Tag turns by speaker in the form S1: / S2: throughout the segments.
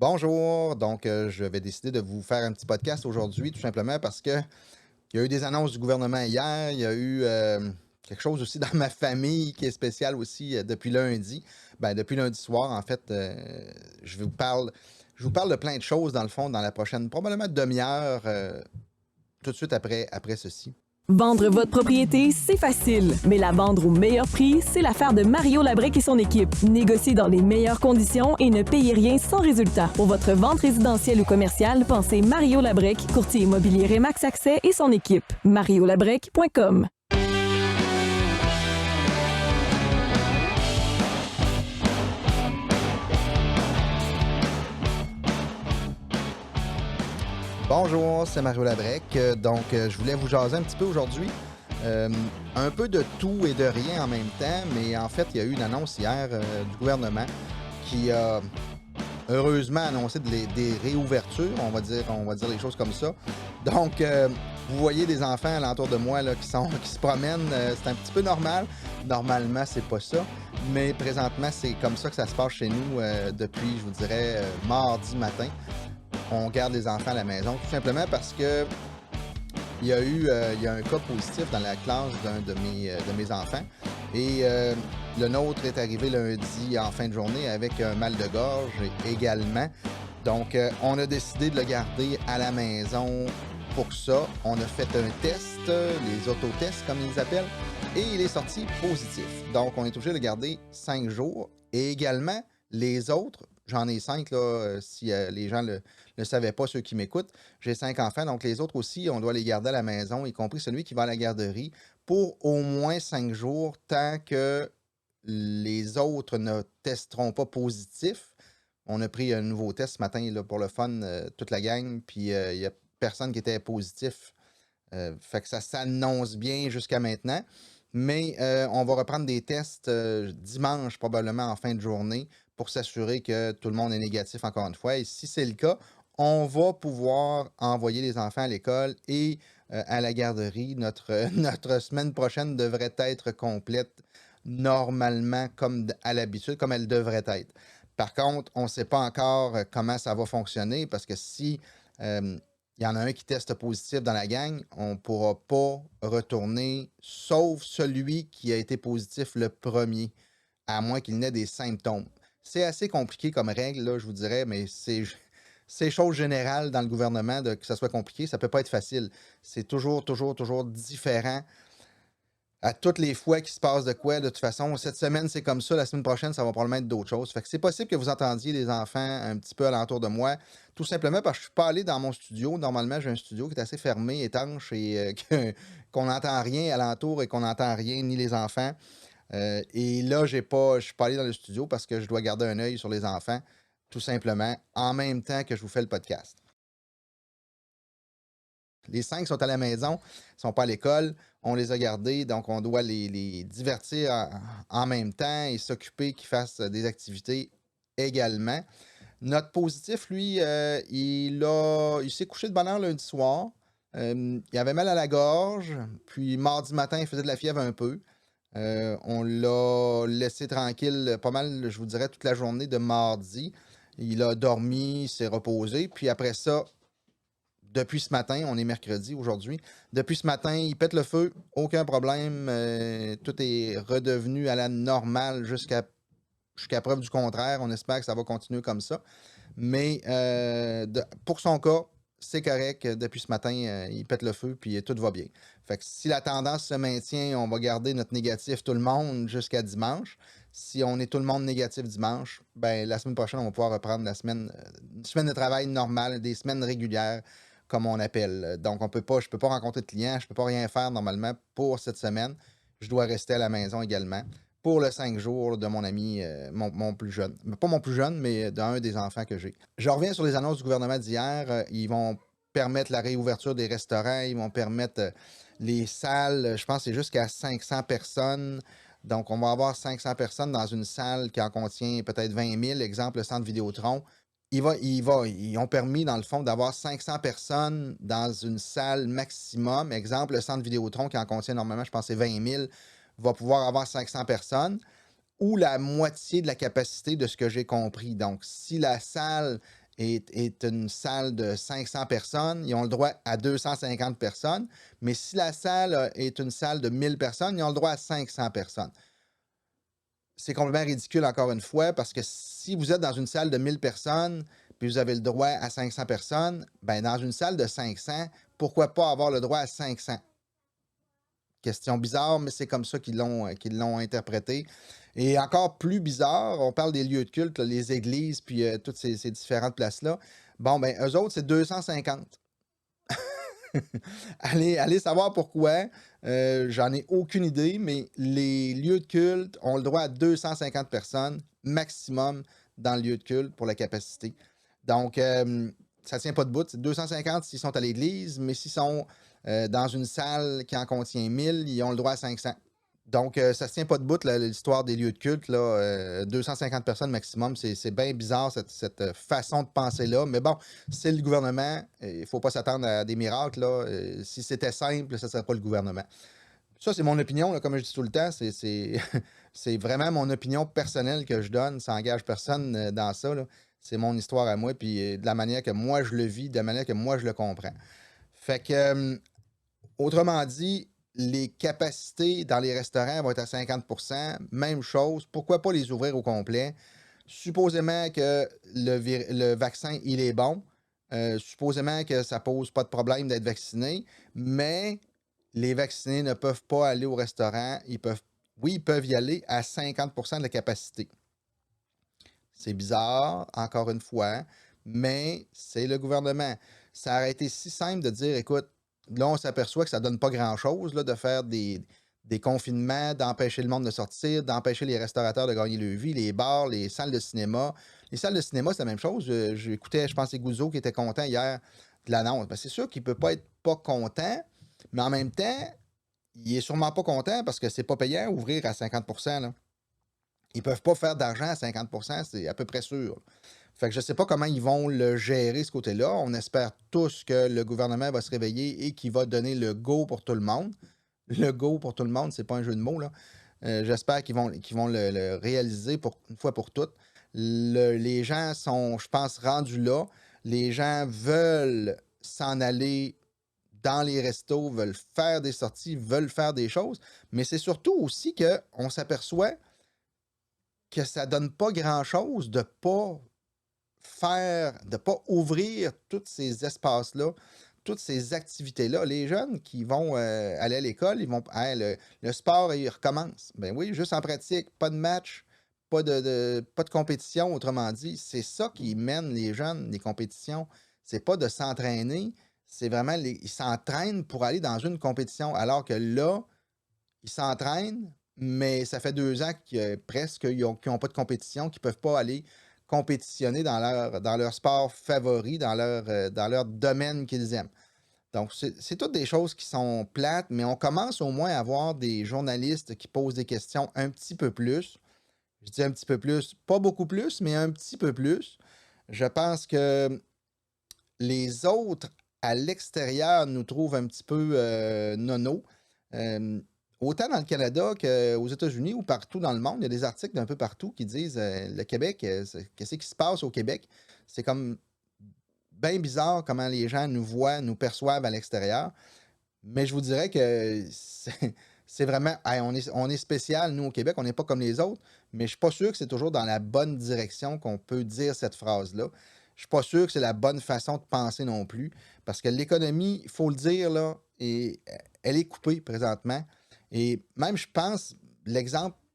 S1: Bonjour, donc je vais décider de vous faire un petit podcast aujourd'hui, tout simplement parce que il y a eu des annonces du gouvernement hier, il y a eu quelque chose aussi dans ma famille qui est spécial aussi depuis lundi. Ben, depuis lundi soir, en fait, je vous parle, je vous parle de plein de choses dans le fond, dans la prochaine, probablement demi-heure, tout de suite après ceci.
S2: Vendre votre propriété, c'est facile. Mais la vendre au meilleur prix, c'est l'affaire de Mario Labrec et son équipe. Négociez dans les meilleures conditions et ne payez rien sans résultat. Pour votre vente résidentielle ou commerciale, pensez Mario Labrec, courtier immobilier Remax Accès et son équipe. mariolabrec.com.
S1: Bonjour, c'est Mario Labrec. Je voulais vous jaser un petit peu aujourd'hui. Euh, un peu de tout et de rien en même temps, mais en fait, il y a eu une annonce hier du gouvernement qui a heureusement annoncé des réouvertures, on va dire les choses comme ça. Donc, vous voyez des enfants alentour de moi là, qui se promènent, c'est un petit peu normal. Normalement, c'est pas ça, mais présentement, c'est comme ça que ça se passe chez nous depuis, je vous dirais, mardi matin. On garde les enfants à la maison, tout simplement parce que il y a un cas positif dans la classe d'un de mes enfants. Et le nôtre est arrivé lundi en fin de journée avec un mal de gorge également. Donc, on a décidé de le garder à la maison pour ça. On a fait un test, les autotests comme ils les appellent, et il est sorti positif. Donc, on est obligé de le garder 5 jours. Et également, les autres, j'en ai 5 là, si les gens ne savaient pas, ceux qui m'écoutent. J'ai 5 enfants, donc les autres aussi, on doit les garder à la maison, y compris celui qui va à la garderie, pour au moins 5 jours, tant que les autres ne testeront pas positif. On a pris un nouveau test ce matin là, pour le fun, toute la gang, puis il n'y a personne qui était positif. Fait que ça s'annonce bien jusqu'à maintenant. Mais on va reprendre des tests dimanche, probablement en fin de journée, pour s'assurer que tout le monde est négatif encore une fois. Et si c'est le cas, on va pouvoir envoyer les enfants à l'école et à la garderie. Notre semaine prochaine devrait être complète normalement comme à l'habitude, comme elle devrait être. Par contre, on ne sait pas encore comment ça va fonctionner parce que si il y en a un qui teste positif dans la gang, on ne pourra pas retourner, sauf celui qui a été positif le premier, à moins qu'il n'ait des symptômes. C'est assez compliqué comme règle, là, je vous dirais, mais c'est chose générale dans le gouvernement que ça soit compliqué. Ça ne peut pas être facile. C'est toujours, toujours, toujours différent à toutes les fois qu'il se passe de quoi. De toute façon, cette semaine, c'est comme ça. La semaine prochaine, ça va probablement être d'autres choses. Fait que c'est possible que vous entendiez des enfants un petit peu alentour de moi, tout simplement parce que je suis pas allé dans mon studio. Normalement, j'ai un studio qui est assez fermé, étanche et qu'on n'entend rien alentour et qu'on n'entend rien, ni les enfants. Et là, je suis pas allé dans le studio parce que je dois garder un œil sur les enfants, tout simplement, en même temps que je vous fais le podcast. Les 5 sont à la maison, ils sont pas à l'école. On les a gardés, donc on doit les divertir en même temps et s'occuper qu'ils fassent des activités également. Notre positif, lui, il s'est couché de bonne heure lundi soir. Il avait mal à la gorge, puis mardi matin, il faisait de la fièvre un peu. On l'a laissé tranquille pas mal, je vous dirais, toute la journée de mardi. Il a dormi, il s'est reposé, puis après ça, depuis ce matin, on est mercredi aujourd'hui. Depuis ce matin, il pète le feu, aucun problème. Tout est redevenu à la normale jusqu'à preuve du contraire. On espère que ça va continuer comme ça. Mais pour son cas, c'est correct. Depuis ce matin, il pète le feu puis tout va bien. Fait que si la tendance se maintient, on va garder notre négatif tout le monde jusqu'à dimanche. Si on est tout le monde négatif dimanche, ben la semaine prochaine, on va pouvoir reprendre une semaine de travail normale, des semaines régulières, comme on appelle. Donc, je peux pas rencontrer de clients, je peux pas rien faire normalement pour cette semaine. Je dois rester à la maison également pour le 5 jours de mon ami, mon plus jeune. Pas mon plus jeune, mais d'un des enfants que j'ai. Je reviens sur les annonces du gouvernement d'hier. Ils vont permettre la réouverture des restaurants, ils vont permettre les salles, je pense que c'est jusqu'à 500 personnes. Donc, on va avoir 500 personnes dans une salle qui en contient peut-être 20 000, exemple le centre Vidéotron. Ils ont permis, dans le fond, d'avoir 500 personnes dans une salle maximum. Exemple, le centre Vidéotron qui en contient normalement, je pense, c'est 20 000, va pouvoir avoir 500 personnes ou la moitié de la capacité de ce que j'ai compris. Donc, si la salle est une salle de 500 personnes, ils ont le droit à 250 personnes. Mais si la salle est une salle de 1000 personnes, ils ont le droit à 500 personnes. C'est complètement ridicule, encore une fois, parce que si vous êtes dans une salle de 1000 personnes, puis vous avez le droit à 500 personnes, ben dans une salle de 500, pourquoi pas avoir le droit à 500? Question bizarre, mais c'est comme ça qu'ils l'ont interprété. Et encore plus bizarre, on parle des lieux de culte, là, les églises, puis toutes ces différentes places-là. Bon, ben, eux autres, c'est 250. Allez savoir pourquoi. J'en ai aucune idée, mais les lieux de culte ont le droit à 250 personnes maximum dans le lieu de culte pour la capacité. Donc, ça ne tient pas debout. C'est 250 s'ils sont à l'église, mais s'ils sont dans une salle qui en contient 1000, ils ont le droit à 500. Donc, ça ne se tient pas debout, l'histoire des lieux de culte. Là, 250 personnes maximum, c'est bien bizarre, cette façon de penser-là. Mais bon, c'est le gouvernement. Il ne faut pas s'attendre à des miracles. Là. Si c'était simple, ce ne serait pas le gouvernement. Ça, c'est mon opinion, là, comme je dis tout le temps. C'est vraiment mon opinion personnelle que je donne. Ça n'engage personne dans ça. Là. C'est mon histoire à moi, puis de la manière que moi je le vis, de la manière que moi je le comprends. Fait que, autrement dit, les capacités dans les restaurants vont être à 50 même chose. Pourquoi pas les ouvrir au complet? Supposément que le vaccin, il est bon. Supposément que ça pose pas de problème d'être vacciné, mais les vaccinés ne peuvent pas aller au restaurant. Oui, ils peuvent y aller à 50 de la capacité. C'est bizarre, encore une fois, mais c'est le gouvernement. Ça aurait été si simple de dire, écoute, là, on s'aperçoit que ça ne donne pas grand-chose là, de faire des confinements, d'empêcher le monde de sortir, d'empêcher les restaurateurs de gagner leur vie, les bars, les salles de cinéma. Les salles de cinéma, c'est la même chose. J'écoutais, je pense, c'est Gouzeau qui était content hier de l'annonce. Ben, c'est sûr qu'il ne peut pas être pas content, mais en même temps, il est sûrement pas content parce que c'est pas payant ouvrir à 50 là. Ils ne peuvent pas faire d'argent à 50 c'est à peu près sûr. Fait que je ne sais pas comment ils vont le gérer, ce côté-là. On espère tous que le gouvernement va se réveiller et qu'il va donner le go pour tout le monde. Le go pour tout le monde, c'est pas un jeu de mots, là. J'espère qu'ils vont le réaliser une fois pour toutes. Les gens sont, je pense, rendus là. Les gens veulent s'en aller dans les restos, veulent faire des sorties, veulent faire des choses. Mais c'est surtout aussi qu'on s'aperçoit que ça donne pas grand-chose de pas de pas ouvrir tous ces espaces-là, toutes ces activités-là. Les jeunes qui vont aller à l'école, ils vont. Hey, le sport, il recommence. Ben oui, juste en pratique, pas de match, pas de compétition, autrement dit. C'est ça qui mène les jeunes, les compétitions. C'est pas de s'entraîner, c'est vraiment. Ils s'entraînent pour aller dans une compétition. Alors que là, ils s'entraînent, mais ça fait 2 ans presque qu'ils n'ont pas de compétition, qu'ils ne peuvent pas aller compétitionner dans leur sport favori, dans leur domaine qu'ils aiment. Donc, c'est toutes des choses qui sont plates, mais on commence au moins à avoir des journalistes qui posent des questions un petit peu plus. Je dis un petit peu plus, pas beaucoup plus, mais un petit peu plus. Je pense que les autres à l'extérieur nous trouvent un petit peu nono. Autant dans le Canada qu'aux États-Unis ou partout dans le monde, il y a des articles d'un peu partout qui disent le Québec, qu'est-ce qui se passe au Québec? C'est comme bien bizarre comment les gens nous voient, nous perçoivent à l'extérieur. Mais je vous dirais que c'est vraiment. Hey, on est spécial, nous, au Québec, on n'est pas comme les autres, mais je ne suis pas sûr que c'est toujours dans la bonne direction qu'on peut dire cette phrase-là. Je ne suis pas sûr que c'est la bonne façon de penser non plus, parce que l'économie, il faut le dire, là, elle est coupée présentement. Et même, je pense,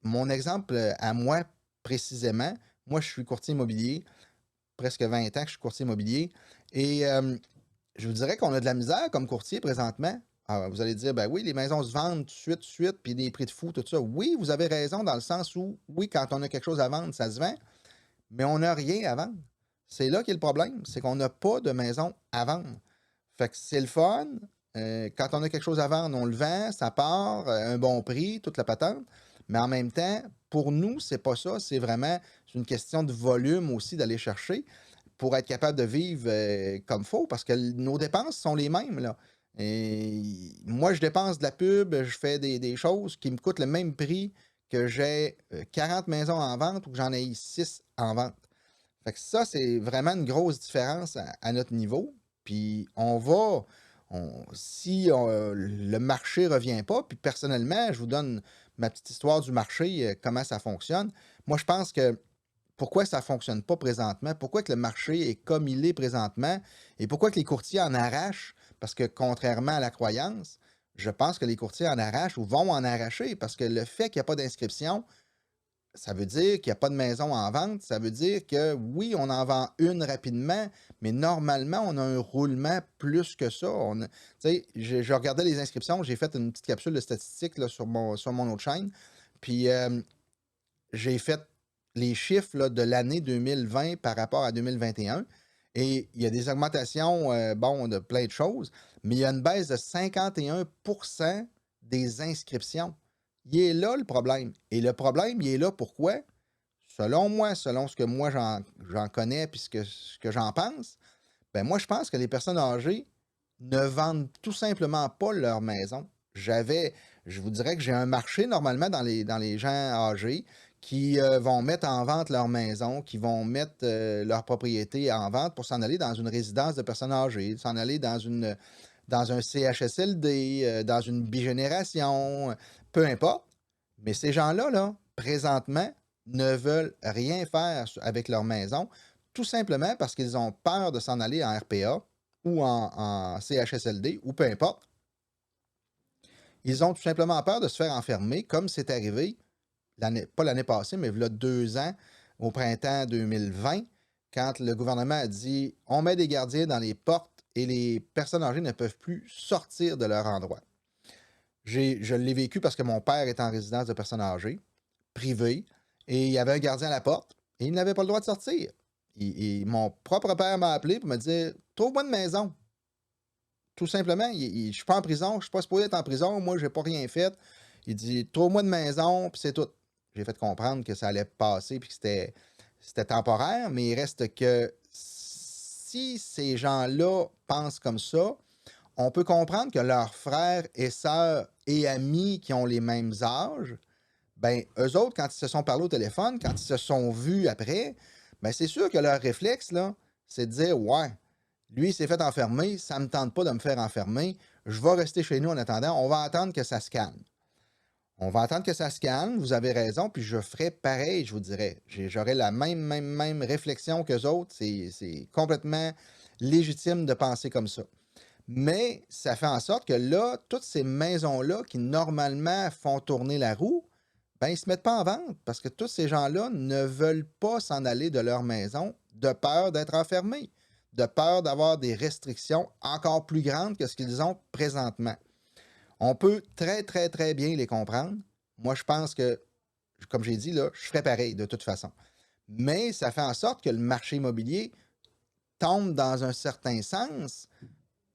S1: mon exemple à moi précisément, moi, je suis courtier immobilier, presque 20 ans que je suis courtier immobilier, et je vous dirais qu'on a de la misère comme courtier présentement. Alors, vous allez dire, ben oui, les maisons se vendent tout de suite, puis des prix de fou, tout ça. Oui, vous avez raison dans le sens où, oui, quand on a quelque chose à vendre, ça se vend, mais on n'a rien à vendre. C'est là qu'est le problème, c'est qu'on n'a pas de maison à vendre. Fait que c'est le fun. Quand on a quelque chose à vendre, on le vend, ça part, un bon prix, toute la patente. Mais en même temps, pour nous, c'est pas ça. C'est vraiment une question de volume aussi d'aller chercher pour être capable de vivre comme il faut, parce que nos dépenses sont les mêmes, là. Et moi, je dépense de la pub, je fais des choses qui me coûtent le même prix que j'ai 40 maisons en vente ou que j'en ai 6 en vente. Fait que ça, c'est vraiment une grosse différence à notre niveau. Puis si le marché ne revient pas, puis personnellement, je vous donne ma petite histoire du marché, comment ça fonctionne. Moi, je pense que pourquoi ça ne fonctionne pas présentement, pourquoi que le marché est comme il est présentement et pourquoi que les courtiers en arrachent, parce que contrairement à la croyance, je pense que les courtiers en arrachent ou vont en arracher parce que le fait qu'il n'y a pas d'inscription, ça veut dire qu'il n'y a pas de maison en vente. Ça veut dire que oui, on en vend une rapidement, mais normalement, on a un roulement plus que ça. Tu sais, je regardais les inscriptions, j'ai fait une petite capsule de statistiques là, sur mon autre chaîne. Puis j'ai fait les chiffres là, de l'année 2020 par rapport à 2021. Et il y a des augmentations, bon, de plein de choses, mais il y a une baisse de 51% des inscriptions. Il est là le problème. Et le problème, il est là pourquoi? Selon moi, selon ce que moi j'en connais puis ce que j'en pense, ben moi, je pense que les personnes âgées ne vendent tout simplement pas leur maison. Je vous dirais que j'ai un marché normalement dans les gens âgés qui vont mettre en vente leur maison, qui vont mettre leur propriété en vente pour s'en aller dans une résidence de personnes âgées, s'en aller dans un CHSLD, dans une bigénération, peu importe. Mais ces gens-là, là, présentement, ne veulent rien faire avec leur maison, tout simplement parce qu'ils ont peur de s'en aller en RPA ou en CHSLD ou peu importe. Ils ont tout simplement peur de se faire enfermer, comme c'est arrivé, pas l'année passée, mais il y a 2 ans, au printemps 2020, quand le gouvernement a dit on met des gardiens dans les portes et les personnes âgées ne peuvent plus sortir de leur endroit. Je l'ai vécu parce que mon père est en résidence de personnes âgées, privée, et il y avait un gardien à la porte, et il n'avait pas le droit de sortir. Mon propre père m'a appelé pour me dire trouve-moi une maison. Tout simplement, je ne suis pas en prison, je ne suis pas supposé être en prison, moi, je n'ai pas rien fait. Il dit trouve-moi une maison, puis c'est tout. J'ai fait comprendre que ça allait passer, puis que c'était temporaire, mais il reste que si ces gens-là pensent comme ça, on peut comprendre que leurs frères et sœurs et amis qui ont les mêmes âges, ben, eux autres, quand ils se sont parlé au téléphone, quand ils se sont vus après, ben, c'est sûr que leur réflexe, là, c'est de dire ouais, lui, il s'est fait enfermer, ça ne me tente pas de me faire enfermer, je vais rester chez nous en attendant, on va attendre que ça se calme. On va attendre que ça se calme, vous avez raison, puis je ferai pareil, je vous dirais. J'aurai la même réflexion qu'eux autres, c'est complètement légitime de penser comme ça. Mais ça fait en sorte que là, toutes ces maisons-là qui normalement font tourner la roue, ben, ils ne se mettent pas en vente parce que tous ces gens-là ne veulent pas s'en aller de leur maison de peur d'être enfermés, de peur d'avoir des restrictions encore plus grandes que ce qu'ils ont présentement. On peut très, très, très bien les comprendre. Moi, je pense que, comme j'ai dit, là, je ferais pareil de toute façon. Mais ça fait en sorte que le marché immobilier tombe dans un certain sens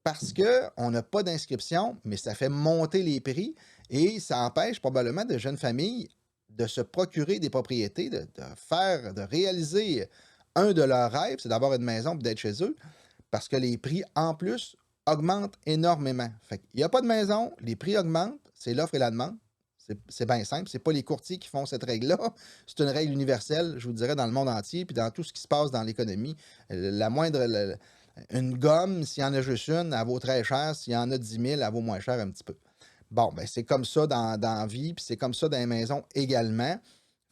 S1: parce qu'on n'a pas d'inscription, mais ça fait monter les prix et ça empêche probablement de jeunes familles de se procurer des propriétés, de réaliser un de leurs rêves, c'est d'avoir une maison et d'être chez eux, parce que les prix, en plus, augmentent énormément. Fait qu'il n'y a pas de maison, les prix augmentent, c'est l'offre et la demande. C'est bien simple, c'est pas les courtiers qui font cette règle-là. C'est une règle universelle, je vous dirais, dans le monde entier, puis dans tout ce qui se passe dans l'économie. Une gomme, s'il y en a juste une, elle vaut très cher. S'il y en a 10 000, elle vaut moins cher un petit peu. Bon, ben c'est comme ça dans la vie, puis c'est comme ça dans les maisons également.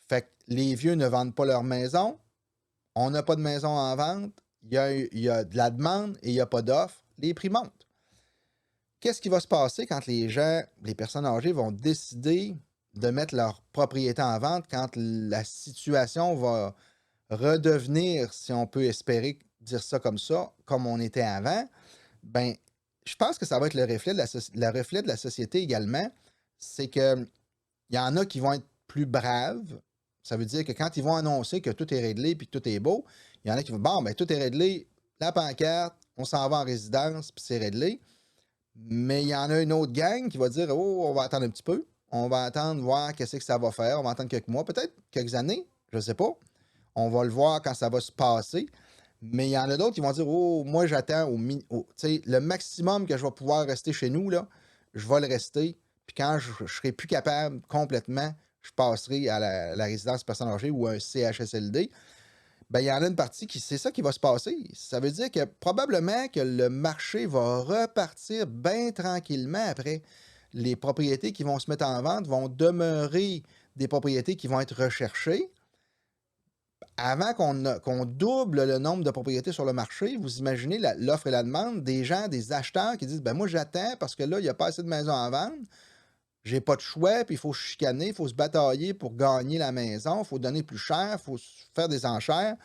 S1: Fait que les vieux ne vendent pas leur maison. On n'a pas de maison en vente. Il y a de la demande et il n'y a pas d'offre. Les prix montent. Qu'est-ce qui va se passer quand les personnes âgées vont décider de mettre leur propriété en vente quand la situation va redevenir, si on peut espérer dire ça, comme on était avant? Ben, je pense que ça va être le reflet de la société également. C'est que il y en a qui vont être plus braves. Ça veut dire que quand ils vont annoncer que tout est réglé puis que tout est beau, il y en a qui vont, bon, ben tout est réglé, la pancarte, on s'en va en résidence puis c'est réglé. Mais il y en a une autre gang qui va dire, oh, on va attendre un petit peu. On va attendre, voir qu'est-ce que ça va faire. On va attendre quelques mois, peut-être quelques années, je ne sais pas. On va le voir quand ça va se passer. Mais il y en a d'autres qui vont dire, oh, moi, j'attends le maximum que je vais pouvoir rester chez nous, là, je vais le rester. Puis quand je ne serai plus capable complètement, je passerai à la résidence personnes âgées ou un CHSLD. Ben, il y en a une partie qui c'est ça qui va se passer. Ça veut dire que probablement que le marché va repartir bien tranquillement après. Les propriétés qui vont se mettre en vente vont demeurer des propriétés qui vont être recherchées. Avant qu'on double le nombre de propriétés sur le marché, vous imaginez l'offre et la demande des gens, des acheteurs qui disent: ben moi, j'attends parce que là, il n'y a pas assez de maisons à vendre. J'ai pas de choix, puis il faut chicaner, il faut se batailler pour gagner la maison, il faut donner plus cher, il faut faire des enchères.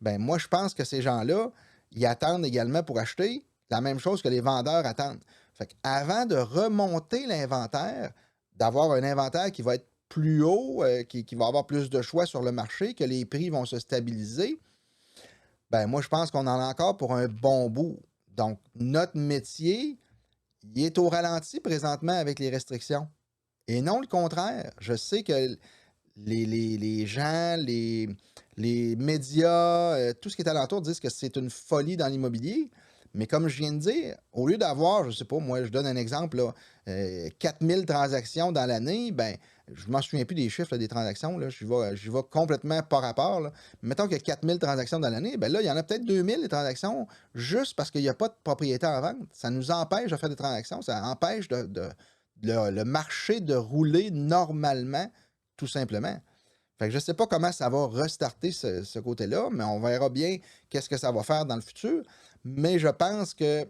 S1: Ben moi, je pense que ces gens-là, ils attendent également pour acheter la même chose que les vendeurs attendent. Fait qu'avant de remonter l'inventaire, d'avoir un inventaire qui va être plus haut, qui va avoir plus de choix sur le marché, que les prix vont se stabiliser, ben moi, je pense qu'on en a encore pour un bon bout. Donc, notre métier, il est au ralenti présentement avec les restrictions. Et non le contraire. Je sais que les gens, les médias, tout ce qui est alentour disent que c'est une folie dans l'immobilier. Mais comme je viens de dire, au lieu d'avoir, je ne sais pas, moi, je donne un exemple, là, 4000 transactions dans l'année, ben, je ne m'en souviens plus des chiffres là, des transactions, là, j'y vais complètement par rapport. Là. Mettons qu'il y a 4000 transactions dans l'année, ben là, il y en a peut-être 2000 des transactions juste parce qu'il n'y a pas de propriété en vente. Ça nous empêche de faire des transactions, ça empêche le marché de rouler normalement, tout simplement. Fait que je ne sais pas comment ça va restarter ce côté-là, mais on verra bien qu'est-ce que ça va faire dans le futur. Mais je pense que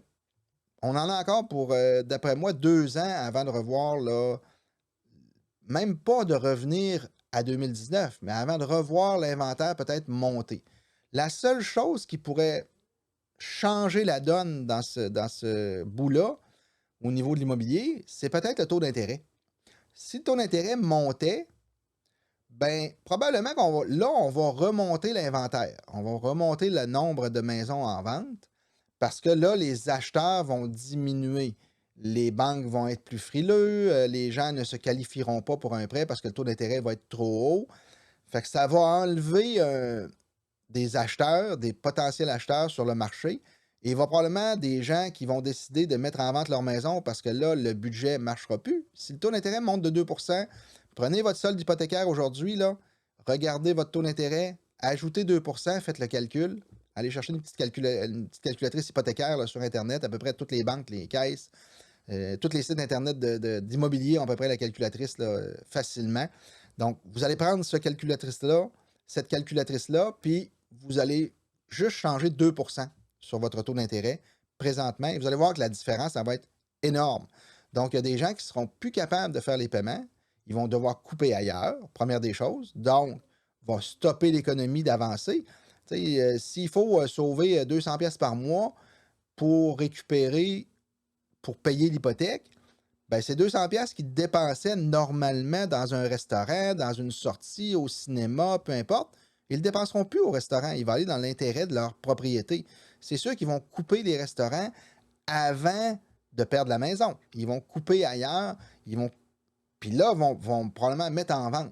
S1: on en a encore pour, d'après moi, 2 ans avant de revoir, là, même pas de revenir à 2019, mais avant de revoir l'inventaire peut-être monter. La seule chose qui pourrait changer la donne dans ce bout-là, au niveau de l'immobilier, c'est peut-être le taux d'intérêt. Si le taux d'intérêt montait, ben, probablement on va remonter l'inventaire. On va remonter le nombre de maisons en vente parce que là, les acheteurs vont diminuer. Les banques vont être plus frileux, les gens ne se qualifieront pas pour un prêt parce que le taux d'intérêt va être trop haut. Fait que ça va enlever des acheteurs, des potentiels acheteurs sur le marché. Et il va probablement des gens qui vont décider de mettre en vente leur maison parce que là, le budget ne marchera plus. Si le taux d'intérêt monte de 2 prenez votre solde hypothécaire aujourd'hui, là, regardez votre taux d'intérêt, ajoutez 2 faites le calcul. Allez chercher une petite calculatrice hypothécaire là, sur Internet, à peu près toutes les banques, les caisses, tous les sites Internet d'immobilier ont à peu près la calculatrice là, facilement. Donc, vous allez prendre cette calculatrice-là, puis vous allez juste changer 2 sur votre taux d'intérêt présentement, et vous allez voir que la différence, ça va être énorme. Donc, il y a des gens qui ne seront plus capables de faire les paiements. Ils vont devoir couper ailleurs, première des choses. Donc, va stopper l'économie d'avancer. S'il faut sauver 200 pièces par mois pour récupérer, pour payer l'hypothèque, ben c'est 200 pièces qu'ils dépensaient normalement dans un restaurant, dans une sortie, au cinéma, peu importe. Ils ne le dépenseront plus au restaurant. Ils vont aller dans l'intérêt de leur propriété. C'est sûr qu'ils vont couper les restaurants avant de perdre la maison. Ils vont couper ailleurs. Puis là, vont probablement mettre en vente.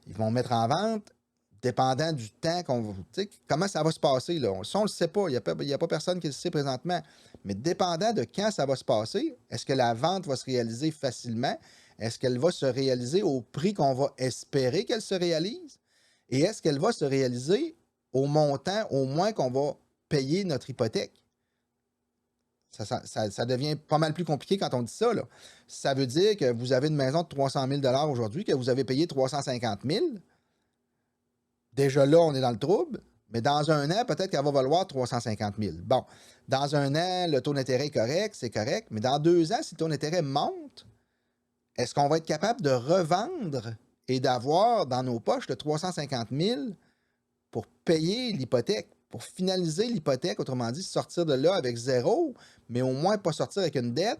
S1: Ils vont mettre en vente, dépendant du temps qu'on va. Tu sais, comment ça va se passer, là? Ça, on ne le sait pas. Il n'y a pas personne qui le sait présentement. Mais dépendant de quand ça va se passer, est-ce que la vente va se réaliser facilement? Est-ce qu'elle va se réaliser au prix qu'on va espérer qu'elle se réalise? Et est-ce qu'elle va se réaliser au montant, au moins, qu'on va payer notre hypothèque? Ça devient pas mal plus compliqué quand on dit ça, là. Ça veut dire que vous avez une maison de 300 000 aujourd'hui, que vous avez payé 350 000. Déjà là, on est dans le trouble. Mais dans un an, peut-être qu'elle va valoir 350 000. Bon, dans un an, le taux d'intérêt est correct, c'est correct. Mais dans 2 ans, si le taux d'intérêt monte, est-ce qu'on va être capable de revendre et d'avoir dans nos poches le 350 000 pour payer l'hypothèque, pour finaliser l'hypothèque, autrement dit, sortir de là avec zéro, mais au moins pas sortir avec une dette?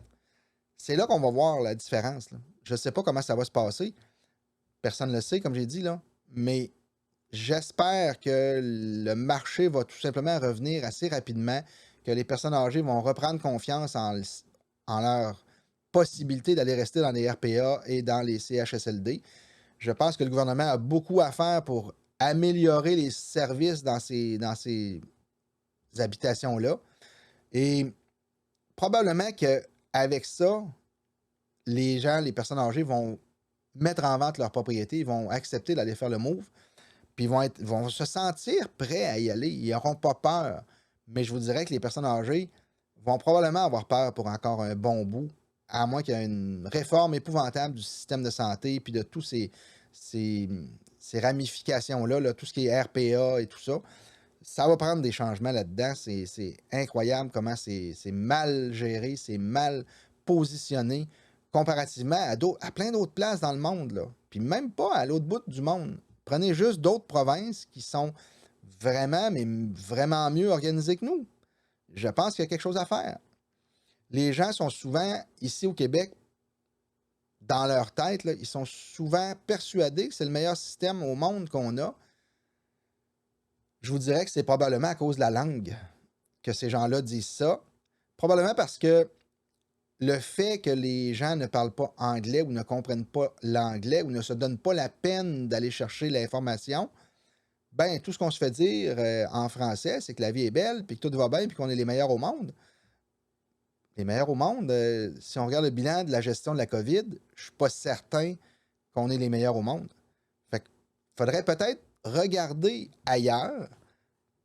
S1: C'est là qu'on va voir la différence, là. Je ne sais pas comment ça va se passer. Personne ne le sait, comme j'ai dit, là. Mais j'espère que le marché va tout simplement revenir assez rapidement, que les personnes âgées vont reprendre confiance en leur possibilité d'aller rester dans les RPA et dans les CHSLD. Je pense que le gouvernement a beaucoup à faire pour améliorer les services dans ces habitations-là. Et probablement qu'avec ça, les gens, les personnes âgées vont mettre en vente leur propriété, ils vont accepter d'aller faire le move. Puis vont se sentir prêts à y aller. Ils n'auront pas peur. Mais je vous dirais que les personnes âgées vont probablement avoir peur pour encore un bon bout, à moins qu'il y ait une réforme épouvantable du système de santé, puis de tous ces, ces ramifications-là, là, tout ce qui est RPA et tout ça. Ça va prendre des changements là-dedans. C'est incroyable comment c'est mal géré, c'est mal positionné comparativement à plein d'autres places dans le monde, là. Puis même pas à l'autre bout du monde. Prenez juste d'autres provinces qui sont vraiment, mais vraiment mieux organisées que nous. Je pense qu'il y a quelque chose à faire. Les gens sont souvent, ici au Québec, dans leur tête, là, ils sont souvent persuadés que c'est le meilleur système au monde qu'on a. Je vous dirais que c'est probablement à cause de la langue que ces gens-là disent ça. Probablement parce que le fait que les gens ne parlent pas anglais ou ne comprennent pas l'anglais ou ne se donnent pas la peine d'aller chercher l'information, ben tout ce qu'on se fait dire en français, c'est que la vie est belle, puis que tout va bien, puis qu'on est les meilleurs au monde. Les meilleurs au monde, si on regarde le bilan de la gestion de la COVID, je suis pas certain qu'on est les meilleurs au monde. Fait qu'il faudrait peut-être regarder ailleurs,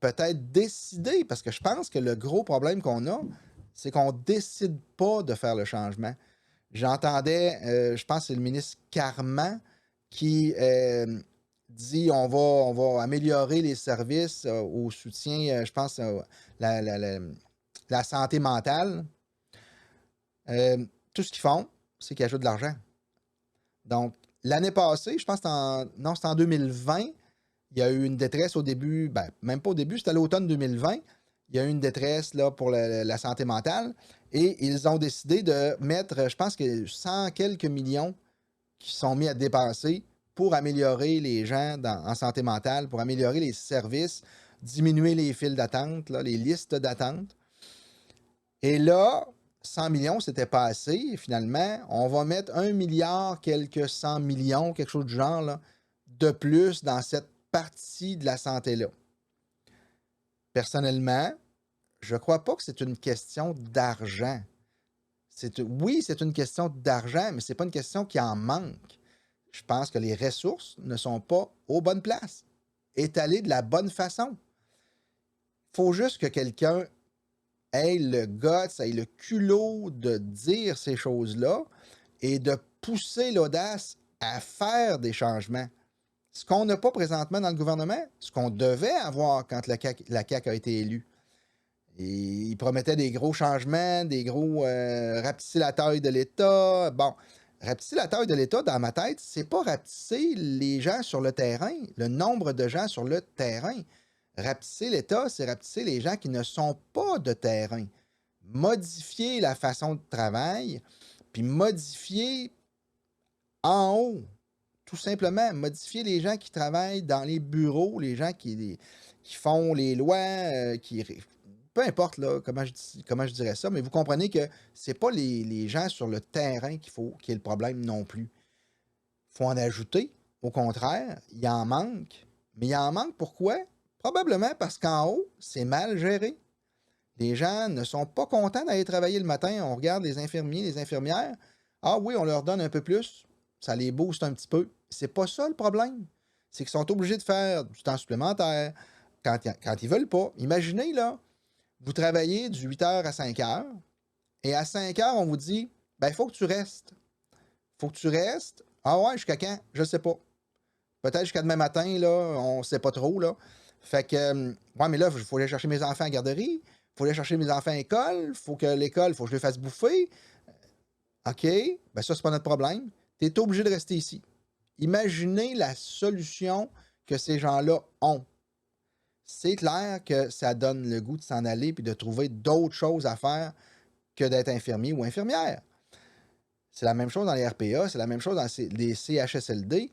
S1: peut-être décider, parce que je pense que le gros problème qu'on a, c'est qu'on ne décide pas de faire le changement. J'entendais, je pense que c'est le ministre Carman qui dit on va améliorer les services au soutien, je pense, la santé mentale. Tout ce qu'ils font, c'est qu'ils ajoutent de l'argent. Donc, l'année passée, je pense que c'était en 2020, il y a eu une détresse au début, ben, même pas au début, c'était à l'automne 2020. Il y a eu une détresse là, pour la santé mentale et ils ont décidé de mettre, je pense que 100 quelques millions qui sont mis à dépenser pour améliorer les gens en santé mentale, pour améliorer les services, diminuer les files d'attente, là, les listes d'attente. Et là, 100 millions, c'était pas assez. Et finalement, on va mettre 1 milliard, quelques 100 millions, quelque chose du genre, là, de plus dans cette partie de la santé-là. Personnellement, je ne crois pas que c'est une question d'argent. Oui, c'est une question d'argent, mais ce n'est pas une question qui en manque. Je pense que les ressources ne sont pas aux bonnes places, étalées de la bonne façon. Il faut juste que quelqu'un ait le guts, ait le culot de dire ces choses-là et de pousser l'audace à faire des changements. Ce qu'on n'a pas présentement dans le gouvernement, ce qu'on devait avoir quand la CAQ a été élue. Et il promettait des gros changements, des gros rapetisser la taille de l'État. Bon, rapetisser la taille de l'État, dans ma tête, c'est pas rapetisser les gens sur le terrain, le nombre de gens sur le terrain. Rapetisser l'État, c'est rapetisser les gens qui ne sont pas de terrain. Modifier la façon de travail, puis modifier en haut. Tout simplement, modifier les gens qui travaillent dans les bureaux, les gens qui font les lois, peu importe là, comment je dirais ça, mais vous comprenez que c'est pas les gens sur le terrain qui est le problème non plus. Il faut en ajouter. Au contraire, il en manque. Mais il en manque pourquoi? Probablement parce qu'en haut, c'est mal géré. Les gens ne sont pas contents d'aller travailler le matin. On regarde les infirmiers, les infirmières. Ah oui, on leur donne un peu plus. Ça les booste un petit peu. C'est pas ça le problème. C'est qu'ils sont obligés de faire du temps supplémentaire quand ils veulent pas. Imaginez, là, vous travaillez du 8h à 5h et à 5h, on vous dit, ben, il faut que tu restes. Il faut que tu restes. Ah ouais, jusqu'à quand? Je ne sais pas. Peut-être jusqu'à demain matin, là, on ne sait pas trop, là. Fait que, ouais, mais là, il faut aller chercher mes enfants à la garderie. Il faut aller chercher mes enfants à l'école. Il faut que l'école, il faut que je les fasse bouffer. OK, ben ça, c'est pas notre problème. Tu es obligé de rester ici. Imaginez la solution que ces gens-là ont. C'est clair que ça donne le goût de s'en aller puis de trouver d'autres choses à faire que d'être infirmier ou infirmière. C'est la même chose dans les RPA, c'est la même chose dans les CHSLD.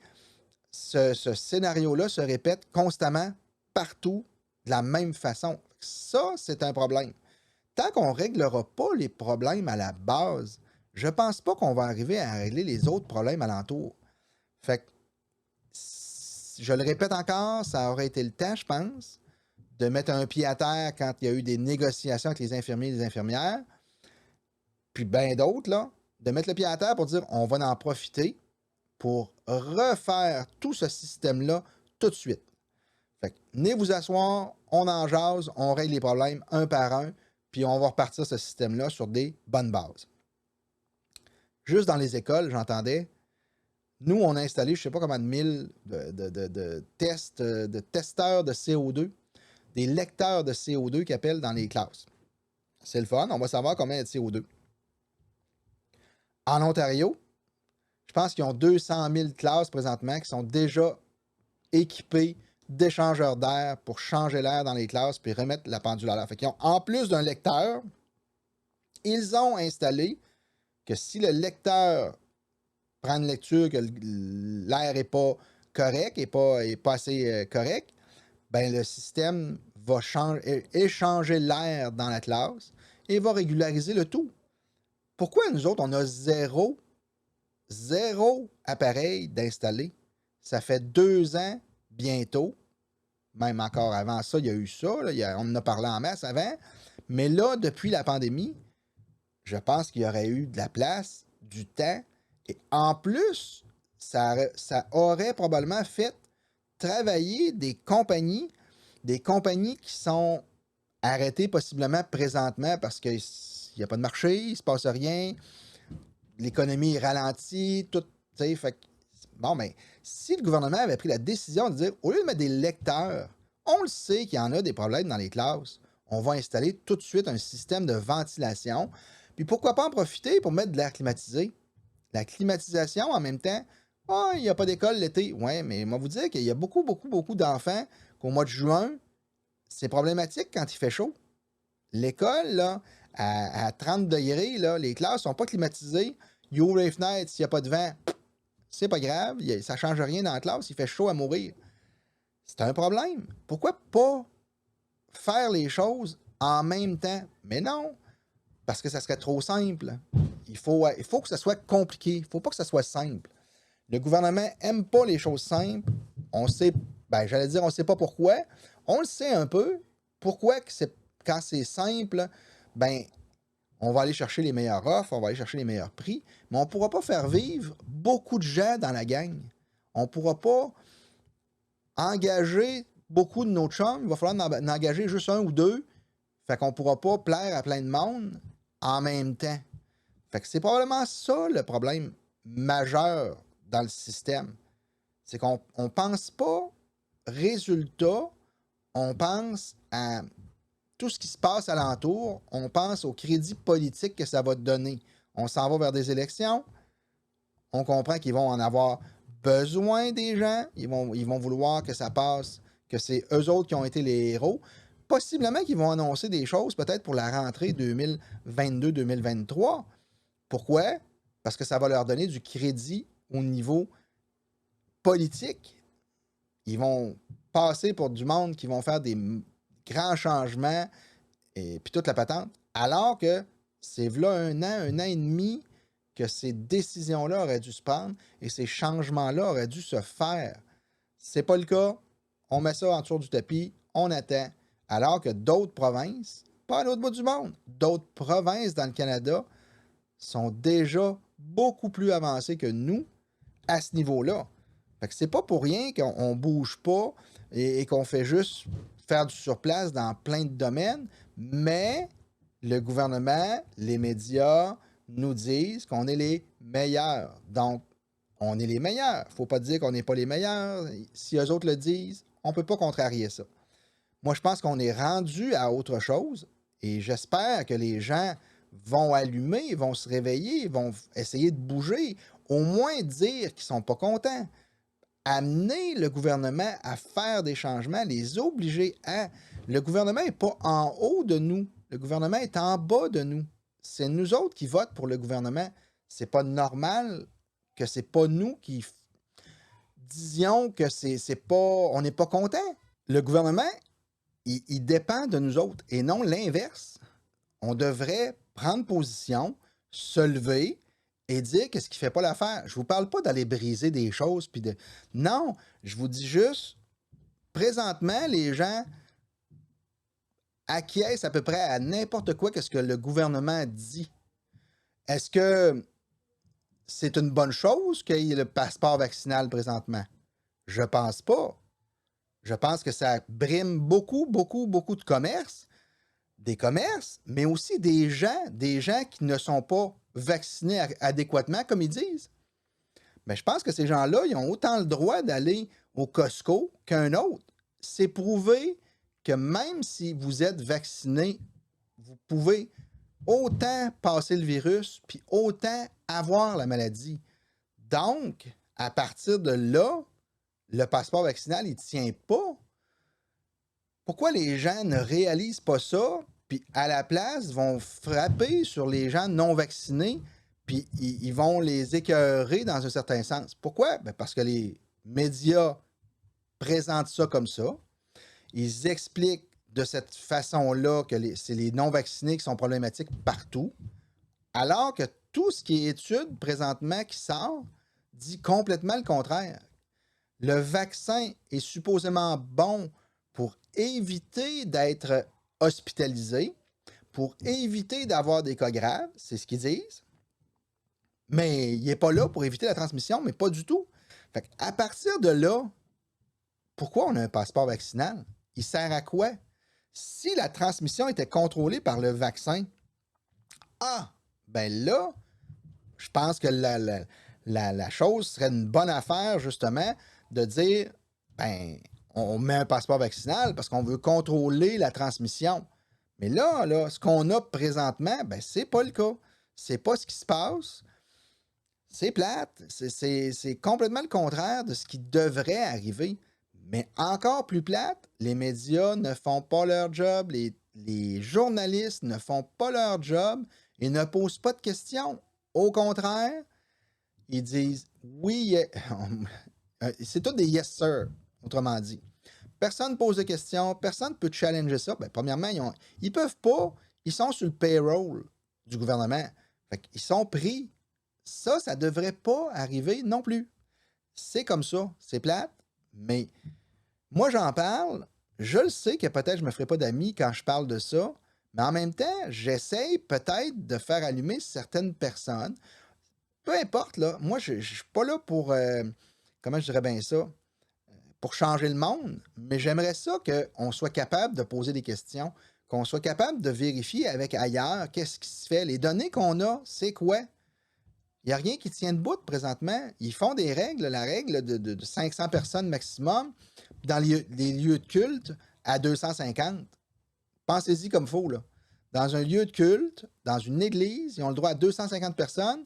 S1: Ce scénario-là se répète constamment, partout, de la même façon. Ça, c'est un problème. Tant qu'on ne réglera pas les problèmes à la base, je pense pas qu'on va arriver à régler les autres problèmes alentour. Fait que, je le répète encore, ça aurait été le temps, je pense, de mettre un pied à terre quand il y a eu des négociations avec les infirmiers et les infirmières, puis bien d'autres, là, de mettre le pied à terre pour dire on va en profiter pour refaire tout ce système-là tout de suite. Fait que, venez vous asseoir, on en jase, on règle les problèmes un par un, puis on va repartir ce système-là sur des bonnes bases. Juste dans les écoles, j'entendais, nous, on a installé, je ne sais pas combien de mille de tests, de testeurs de CO2, des lecteurs de CO2 qui appellent dans les classes. C'est le fun, on va savoir combien il y a de CO2. En Ontario, je pense qu'ils ont 200 000 classes présentement qui sont déjà équipées d'échangeurs d'air pour changer l'air dans les classes puis remettre la pendule à l'air. Fait qu'ils ont, en plus d'un lecteur, ils ont installé que si le lecteur prend une lecture que l'air n'est pas correct, n'est pas assez correct, ben le système va échanger l'air dans la classe et va régulariser le tout. Pourquoi nous autres, on a zéro appareil d'installer? Ça fait 2 ans bientôt, même encore avant ça, il y a eu ça, là, on en a parlé en masse avant, mais là, depuis la pandémie, je pense qu'il y aurait eu de la place, du temps, et en plus, ça aurait probablement fait travailler des compagnies qui sont arrêtées possiblement présentement parce qu'il n'y a pas de marché, il ne se passe rien, l'économie est ralentie, tout, tu sais, fait que, bon, mais si le gouvernement avait pris la décision de dire, au lieu de mettre des lecteurs, on le sait qu'il y en a des problèmes dans les classes, on va installer tout de suite un système de ventilation, puis pourquoi pas en profiter pour mettre de l'air climatisé? La climatisation, en même temps, oh, il n'y a pas d'école l'été. Oui, mais moi vous dire qu'il y a beaucoup d'enfants qu'au mois de juin, c'est problématique quand il fait chaud. L'école, là, à 30 degrés, là, les classes ne sont pas climatisées. Ils ouvrent les fenêtres, s'il n'y a pas de vent, c'est pas grave, ça ne change rien dans la classe, il fait chaud à mourir. C'est un problème. Pourquoi pas faire les choses en même temps? Mais non, parce que ça serait trop simple. Il faut que ça soit compliqué. Il ne faut pas que ça soit simple. Le gouvernement n'aime pas les choses simples. On sait, j'allais dire, on ne sait pas pourquoi. On le sait un peu. Pourquoi quand c'est simple, on va aller chercher les meilleures offres, on va aller chercher les meilleurs prix, mais on ne pourra pas faire vivre beaucoup de gens dans la gang. On ne pourra pas engager beaucoup de nos chums. Il va falloir en engager juste 1 ou 2. Fait qu'on ne pourra pas plaire à plein de monde en même temps. Fait que c'est probablement ça le problème majeur dans le système. C'est qu'on ne pense pas résultat, on pense à tout ce qui se passe alentour, on pense au crédit politique que ça va donner. On s'en va vers des élections, on comprend qu'ils vont en avoir besoin des gens, ils vont vouloir que ça passe, que c'est eux autres qui ont été les héros. Possiblement qu'ils vont annoncer des choses peut-être pour la rentrée 2022-2023. Pourquoi? Parce que ça va leur donner du crédit au niveau politique. Ils vont passer pour du monde qui vont faire des grands changements et puis toute la patente. Alors que c'est là un an et demi que ces décisions-là auraient dû se prendre et ces changements-là auraient dû se faire. C'est pas le cas. On met ça en dessous du tapis, on attend. Alors que d'autres provinces, pas à l'autre bout du monde, d'autres provinces dans le Canada sont déjà beaucoup plus avancées que nous à ce niveau-là. Fait que c'est pas pour rien qu'on bouge pas et qu'on fait juste faire du surplace dans plein de domaines, mais le gouvernement, les médias nous disent qu'on est les meilleurs. Donc, on est les meilleurs. Faut pas dire qu'on n'est pas les meilleurs. Si eux autres le disent, on peut pas contrarier ça. Moi, je pense qu'on est rendu à autre chose et j'espère que les gens vont allumer, vont se réveiller, vont essayer de bouger, au moins dire qu'ils sont pas contents. Amener le gouvernement à faire des changements, les obliger à... Le gouvernement n'est pas en haut de nous. Le gouvernement est en bas de nous. C'est nous autres qui votent pour le gouvernement. C'est pas normal que c'est pas nous qui disions que c'est pas... On n'est pas content. Le gouvernement, il dépend de nous autres et non l'inverse. On devrait prendre position, se lever et dire qu'est-ce qui ne fait pas l'affaire. Je ne vous parle pas d'aller briser des choses. Puis de... Non, je vous dis juste, présentement, les gens acquiescent à peu près à n'importe quoi que ce que le gouvernement dit. Est-ce que c'est une bonne chose qu'il y ait le passeport vaccinal présentement? Je pense pas. Je pense que ça brime beaucoup, beaucoup, beaucoup de commerces, des commerces, mais aussi des gens qui ne sont pas vaccinés adéquatement, comme ils disent. Mais je pense que ces gens-là, ils ont autant le droit d'aller au Costco qu'un autre. C'est prouvé que même si vous êtes vacciné, vous pouvez autant passer le virus, puis autant avoir la maladie. Donc, à partir de là, le passeport vaccinal, il ne tient pas. Pourquoi les gens ne réalisent pas ça, puis à la place vont frapper sur les gens non vaccinés, puis ils vont les écœurer dans un certain sens? Pourquoi? Ben parce que les médias présentent ça comme ça. Ils expliquent de cette façon-là que c'est les non-vaccinés qui sont problématiques partout, alors que tout ce qui est étude présentement qui sort dit complètement le contraire. Le vaccin est supposément bon pour éviter d'être hospitalisé, pour éviter d'avoir des cas graves, c'est ce qu'ils disent. Mais il n'est pas là pour éviter la transmission, mais pas du tout. Fait à partir de là, pourquoi on a un passeport vaccinal? Il sert à quoi? Si la transmission était contrôlée par le vaccin, ben là, je pense que la chose serait une bonne affaire, justement, de dire, ben, on met un passeport vaccinal parce qu'on veut contrôler la transmission. Mais là, ce qu'on a présentement, ben, c'est pas le cas. C'est pas ce qui se passe. C'est plate. C'est complètement le contraire de ce qui devrait arriver. Mais encore plus plate, les médias ne font pas leur job, les journalistes ne font pas leur job et ne posent pas de questions. Au contraire, ils disent oui, c'est tout des yes sir, autrement dit. Personne ne pose de questions, personne ne peut challenger ça. Ben, premièrement, ils peuvent pas, ils sont sur le payroll du gouvernement. Fait qu'ils sont pris. Ça ne devrait pas arriver non plus. C'est comme ça, c'est plate, mais moi j'en parle, je le sais que peut-être je ne me ferai pas d'amis quand je parle de ça, mais en même temps, j'essaye peut-être de faire allumer certaines personnes. Peu importe, là, moi je ne suis pas là pour, comment je dirais bien ça, pour changer le monde, mais j'aimerais ça qu'on soit capable de poser des questions, qu'on soit capable de vérifier avec ailleurs qu'est-ce qui se fait. Les données qu'on a, c'est quoi? Il n'y a rien qui tient debout présentement. Ils font des règles, la règle de 500 personnes maximum dans les lieux de culte à 250. Pensez-y comme il faut, là. Dans un lieu de culte, dans une église, ils ont le droit à 250 personnes.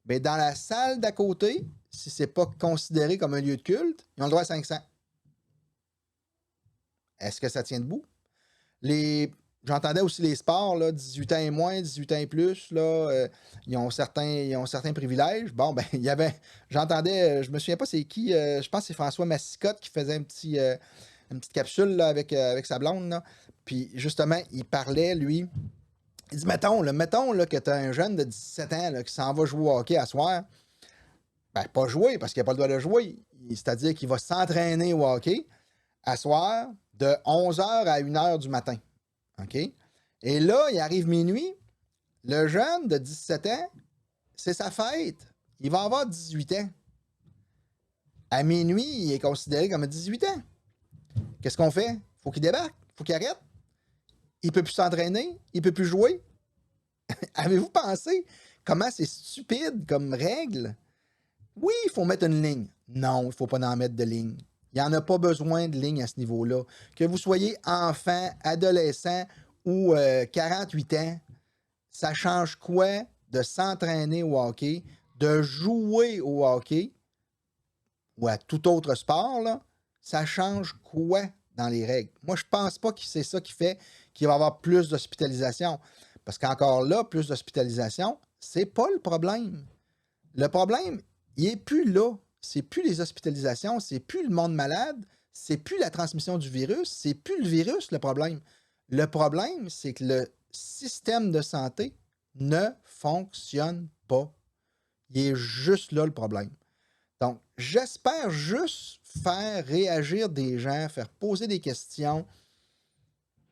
S1: Bien, dans la salle d'à côté, si ce n'est pas considéré comme un lieu de culte, ils ont le droit à 500. Est-ce que ça tient debout? J'entendais aussi les sports, là, 18 ans et moins, 18 ans et plus, là, ils ont certains privilèges. Bon, ben, j'entendais, je me souviens pas c'est qui, je pense que c'est François Massicotte qui faisait une petite capsule là, avec sa blonde. Là. Puis justement, il parlait, lui, il dit, mettons là, que tu as un jeune de 17 ans là, qui s'en va jouer au hockey à soir. Ben, pas jouer, parce qu'il n'a pas le droit de jouer. C'est-à-dire qu'il va s'entraîner au hockey à soir de 11h à 1h du matin. OK? Et là, il arrive minuit. Le jeune de 17 ans, c'est sa fête. Il va avoir 18 ans. À minuit, il est considéré comme 18 ans. Qu'est-ce qu'on fait? Faut qu'il débarque. Faut qu'il arrête. Il peut plus s'entraîner. Il peut plus jouer. Avez-vous pensé comment c'est stupide comme règle? Oui, il faut mettre une ligne. Non, il ne faut pas en mettre de ligne. Il n'y en a pas besoin de ligne à ce niveau-là. Que vous soyez enfant, adolescent ou 48 ans, ça change quoi de s'entraîner au hockey, de jouer au hockey ou à tout autre sport, là? Ça change quoi dans les règles? Moi, je pense pas que c'est ça qui fait qu'il va y avoir plus d'hospitalisation. Parce qu'encore là, plus d'hospitalisation, c'est pas le problème. Le problème, il n'est plus là. C'est plus les hospitalisations, c'est plus le monde malade, c'est plus la transmission du virus, c'est plus le virus le problème. Le problème, c'est que le système de santé ne fonctionne pas. Il est juste là le problème. Donc, j'espère juste faire réagir des gens, faire poser des questions,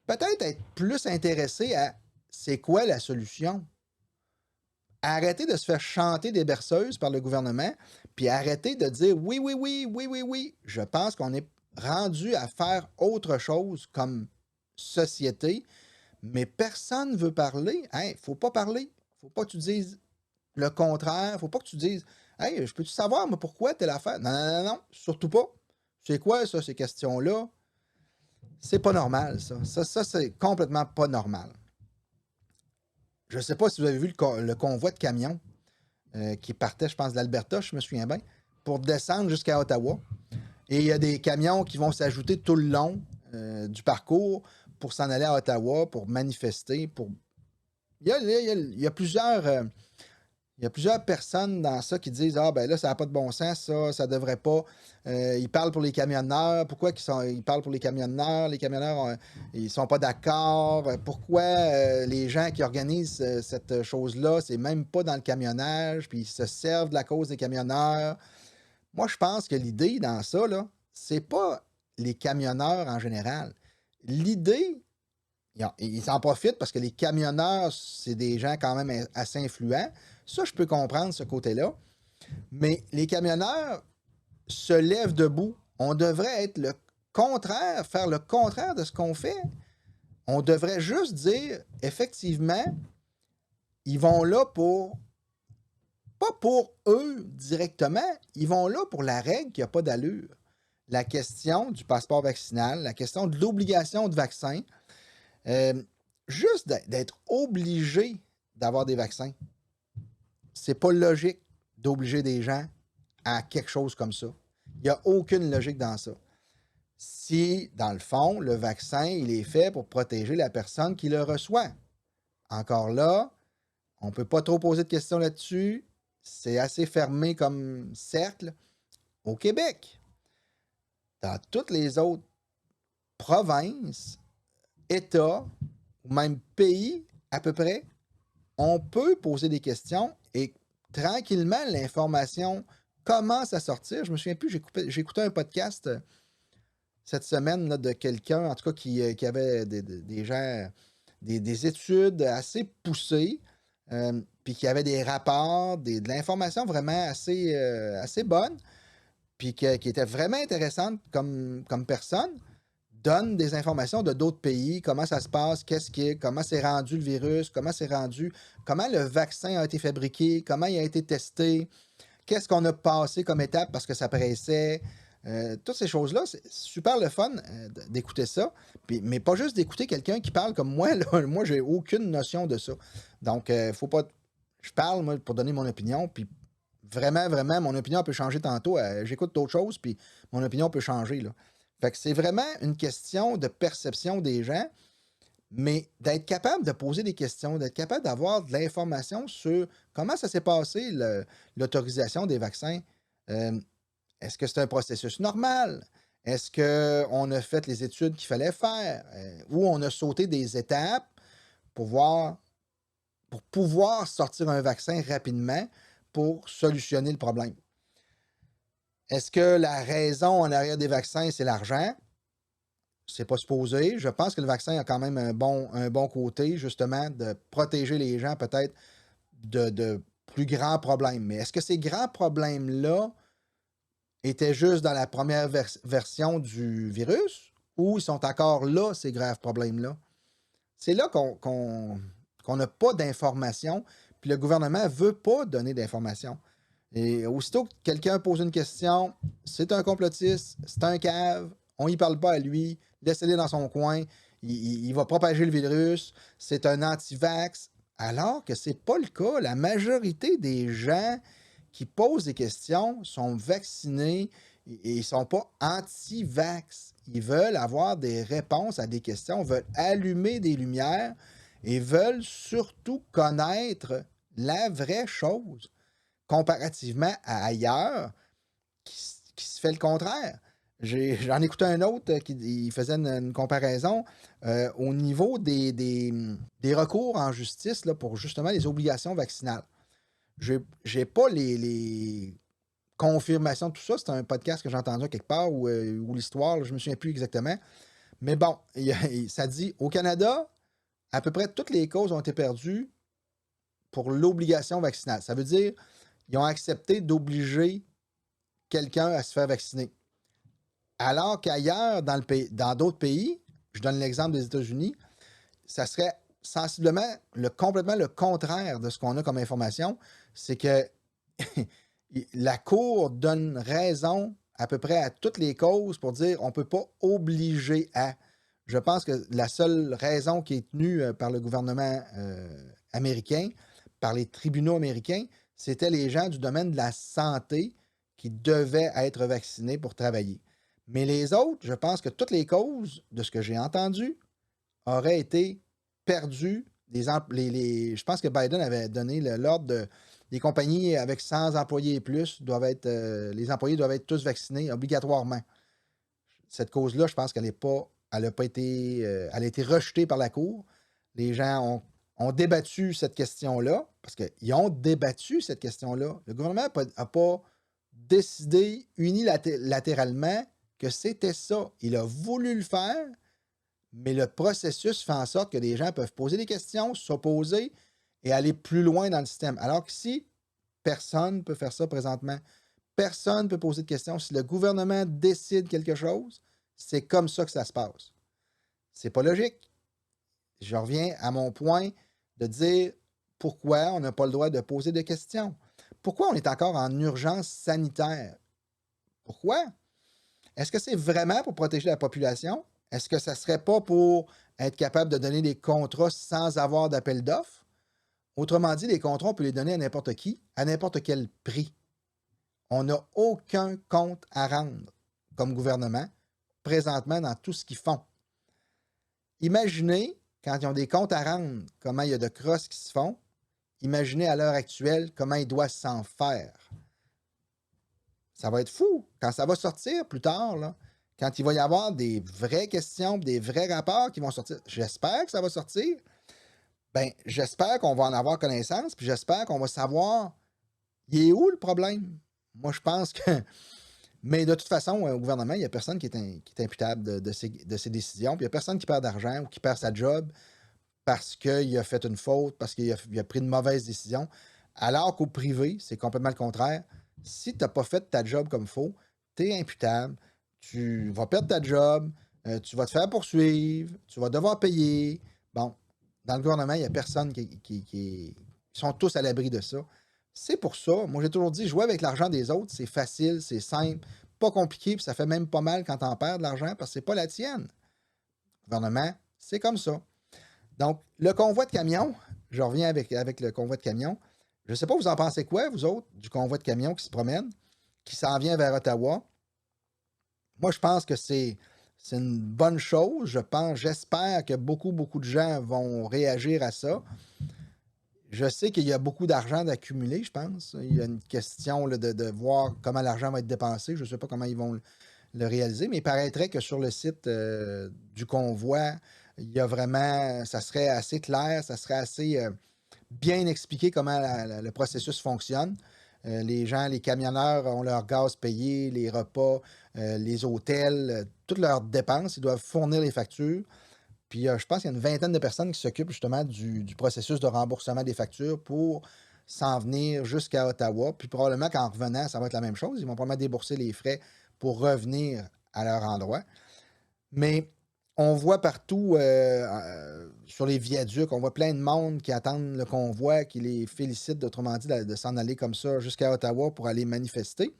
S1: peut-être être plus intéressé à c'est quoi la solution. Arrêtez de se faire chanter des berceuses par le gouvernement, puis arrêtez de dire oui, oui, oui, oui, oui, oui. Je pense qu'on est rendus à faire autre chose comme société, mais personne ne veut parler. Hey, faut pas parler. Faut pas que tu dises le contraire. Faut pas que tu dises hey, je peux-tu savoir, moi, pourquoi telle affaire? Non, non, non, non, surtout pas. C'est quoi, ça, ces questions-là? C'est pas normal, ça. Ça, c'est complètement pas normal. Je sais pas si vous avez vu le convoi de camions qui partait, je pense, de l'Alberta, je me souviens bien, pour descendre jusqu'à Ottawa. Et il y a des camions qui vont s'ajouter tout le long du parcours pour s'en aller à Ottawa, pour manifester, pour... Il y a plusieurs... il y a plusieurs personnes dans ça qui disent ah, ben là, ça n'a pas de bon sens, ça devrait pas. Ils parlent pour les camionneurs. Pourquoi ils parlent pour les camionneurs? Les camionneurs, ils sont pas d'accord. Pourquoi les gens qui organisent cette chose-là, c'est même pas dans le camionnage, puis ils se servent de la cause des camionneurs? Moi, je pense que l'idée dans ça, là, c'est pas les camionneurs en général. L'idée, ils s'en profitent parce que les camionneurs, c'est des gens quand même assez influents. Ça, je peux comprendre ce côté-là. Mais les camionneurs se lèvent debout. On devrait être le contraire, faire le contraire de ce qu'on fait. On devrait juste dire, effectivement, ils vont là pour, pas pour eux directement, ils vont là pour la règle qui n'a pas d'allure. La question du passeport vaccinal, la question de l'obligation de vaccin, juste d'être obligé d'avoir des vaccins. C'est pas logique d'obliger des gens à quelque chose comme ça. Il n'y a aucune logique dans ça. Si, dans le fond, le vaccin, il est fait pour protéger la personne qui le reçoit. Encore là, on ne peut pas trop poser de questions là-dessus. C'est assez fermé comme cercle. Au Québec, dans toutes les autres provinces, États, ou même pays à peu près, on peut poser des questions et tranquillement, l'information commence à sortir. Je me souviens plus, j'ai écouté un podcast cette semaine là, de quelqu'un, en tout cas, qui avait des gens, des études assez poussées, puis qui avait des rapports, de l'information vraiment assez bonne, puis qui était vraiment intéressante comme personne, donne des informations de d'autres pays, comment ça se passe, comment s'est rendu le virus, comment le vaccin a été fabriqué, comment il a été testé, qu'est-ce qu'on a passé comme étape parce que ça pressait. Toutes ces choses-là, c'est super le fun d'écouter ça. Mais pas juste d'écouter quelqu'un qui parle comme moi. Là. Moi, j'ai aucune notion de ça. Donc, faut pas. Je parle, moi, pour donner mon opinion, puis vraiment, vraiment, mon opinion peut changer tantôt. J'écoute d'autres choses, puis mon opinion peut changer. Là. Fait que c'est vraiment une question de perception des gens, mais d'être capable de poser des questions, d'être capable d'avoir de l'information sur comment ça s'est passé, l'autorisation des vaccins. Est-ce que c'est un processus normal? Est-ce qu'on a fait les études qu'il fallait faire? Ou on a sauté des étapes pour pouvoir sortir un vaccin rapidement pour solutionner le problème? Est-ce que la raison en arrière des vaccins, c'est l'argent? C'est pas supposé. Je pense que le vaccin a quand même un bon côté, justement, de protéger les gens peut-être de plus grands problèmes. Mais est-ce que ces grands problèmes-là étaient juste dans la première version du virus ou ils sont encore là, ces graves problèmes-là? C'est là qu'on n'a pas d'informations, puis le gouvernement ne veut pas donner d'informations. Et aussitôt que quelqu'un pose une question, c'est un complotiste, c'est un cave, on y parle pas à lui, laissez-le dans son coin, il va propager le virus, c'est un anti-vax, alors que c'est pas le cas. La majorité des gens qui posent des questions sont vaccinés et ils sont pas anti-vax. Ils veulent avoir des réponses à des questions, veulent allumer des lumières et veulent surtout connaître la vraie chose comparativement à ailleurs qui se fait le contraire. J'en écoutais un autre qui faisait une comparaison au niveau des recours en justice là, pour justement les obligations vaccinales. J'ai pas les confirmations de tout ça. C'est un podcast que j'ai entendu quelque part ou l'histoire, là, je me souviens plus exactement. Mais bon, ça dit au Canada, à peu près toutes les causes ont été perdues pour l'obligation vaccinale. Ça veut dire ils ont accepté d'obliger quelqu'un à se faire vacciner. Alors qu'ailleurs, dans d'autres pays, je donne l'exemple des États-Unis, ça serait sensiblement complètement le contraire de ce qu'on a comme information. C'est que la Cour donne raison à peu près à toutes les causes pour dire on ne peut pas obliger à. Je pense que la seule raison qui est tenue par le gouvernement américain, par les tribunaux américains, c'était les gens du domaine de la santé qui devaient être vaccinés pour travailler. Mais les autres, je pense que toutes les causes, de ce que j'ai entendu, auraient été perdues. Je pense que Biden avait donné l'ordre des compagnies avec 100 employés et plus, les employés doivent être tous vaccinés obligatoirement. Cette cause-là, je pense qu'elle n'a pas été, elle a été rejetée par la Cour. Les gens ont débattu cette question-là, parce qu'ils ont débattu cette question-là. Le gouvernement n'a pas décidé unilatéralement que c'était ça. Il a voulu le faire, mais le processus fait en sorte que les gens peuvent poser des questions, s'opposer et aller plus loin dans le système. Alors qu'ici, personne ne peut faire ça présentement. Personne ne peut poser de questions. Si le gouvernement décide quelque chose, c'est comme ça que ça se passe. C'est pas logique. Je reviens à mon point de dire pourquoi on n'a pas le droit de poser des questions. Pourquoi on est encore en urgence sanitaire? Pourquoi? Est-ce que c'est vraiment pour protéger la population? Est-ce que ça ne serait pas pour être capable de donner des contrats sans avoir d'appel d'offres? Autrement dit, les contrats, on peut les donner à n'importe qui, à n'importe quel prix. On n'a aucun compte à rendre comme gouvernement présentement dans tout ce qu'ils font. Imaginez, quand ils ont des comptes à rendre, comment il y a de crosses qui se font. Imaginez à l'heure actuelle comment ils doivent s'en faire. Ça va être fou. Quand ça va sortir plus tard, là, quand il va y avoir des vraies questions, des vrais rapports qui vont sortir, j'espère que ça va sortir. Ben, j'espère qu'on va en avoir connaissance, puis j'espère qu'on va savoir, il est où le problème? Moi, je pense que... Mais de toute façon, au gouvernement, il n'y a personne qui est imputable de ses décisions, puis il n'y a personne qui perd d'argent ou qui perd sa job parce qu'il a fait une faute, parce qu'il a pris une mauvaise décision. Alors qu'au privé, c'est complètement le contraire. Si tu n'as pas fait ta job comme il faut, tu es imputable, tu vas perdre ta job, tu vas te faire poursuivre, tu vas devoir payer. Bon, dans le gouvernement, il n'y a personne qui sont tous à l'abri de ça. C'est pour ça, moi j'ai toujours dit, jouer avec l'argent des autres, c'est facile, c'est simple, pas compliqué, puis ça fait même pas mal quand t'en perds de l'argent parce que c'est pas la tienne. Le gouvernement, c'est comme ça. Donc, le convoi de camions, je reviens avec le convoi de camions. Je ne sais pas, vous en pensez quoi, vous autres, du convoi de camions qui se promène, qui s'en vient vers Ottawa? Moi, je pense que c'est une bonne chose. J'espère que beaucoup de gens vont réagir à ça. Je sais qu'il y a beaucoup d'argent d'accumuler, je pense. Il y a une question là, de voir comment l'argent va être dépensé. Je ne sais pas comment ils vont le réaliser, mais il paraîtrait que sur le site du convoi, il y a vraiment, ça serait assez clair, ça serait assez bien expliqué comment le processus fonctionne. Les gens, les camionneurs ont leur gaz payé, les repas, les hôtels, toutes leurs dépenses, ils doivent fournir les factures. Puis je pense qu'il y a une vingtaine de personnes qui s'occupent justement du processus de remboursement des factures pour s'en venir jusqu'à Ottawa. Puis probablement qu'en revenant, ça va être la même chose. Ils vont probablement débourser les frais pour revenir à leur endroit. Mais on voit partout sur les viaducs, on voit plein de monde qui attendent le convoi, qui les félicite, autrement dit, de s'en aller comme ça jusqu'à Ottawa pour aller manifester.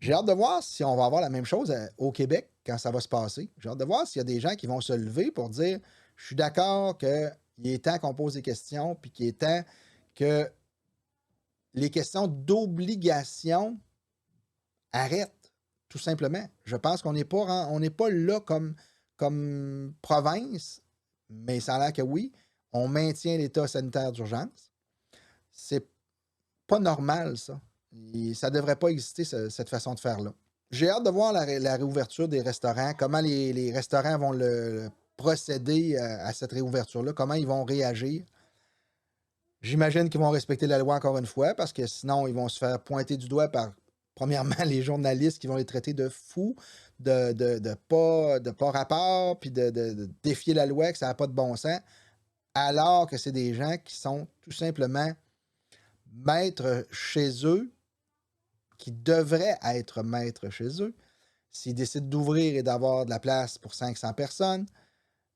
S1: J'ai hâte de voir si on va avoir la même chose au Québec quand ça va se passer. J'ai hâte de voir s'il y a des gens qui vont se lever pour dire je suis d'accord qu'il est temps qu'on pose des questions, puis qu'il est temps que les questions d'obligation arrêtent, tout simplement. Je pense qu'on n'est pas là comme province, mais ça a l'air que oui, on maintient l'état sanitaire d'urgence. C'est pas normal, ça. Ça ne devrait pas exister, cette façon de faire-là. J'ai hâte de voir la réouverture des restaurants, comment les restaurants vont procéder à cette réouverture-là, comment ils vont réagir. J'imagine qu'ils vont respecter la loi encore une fois, parce que sinon, ils vont se faire pointer du doigt par, premièrement, les journalistes qui vont les traiter de fous, de pas rapport, puis de défier la loi, que ça n'a pas de bon sens, alors que c'est des gens qui sont tout simplement maîtres chez eux, qui devraient être maîtres chez eux, S'ils décident d'ouvrir et d'avoir de la place pour 500 personnes,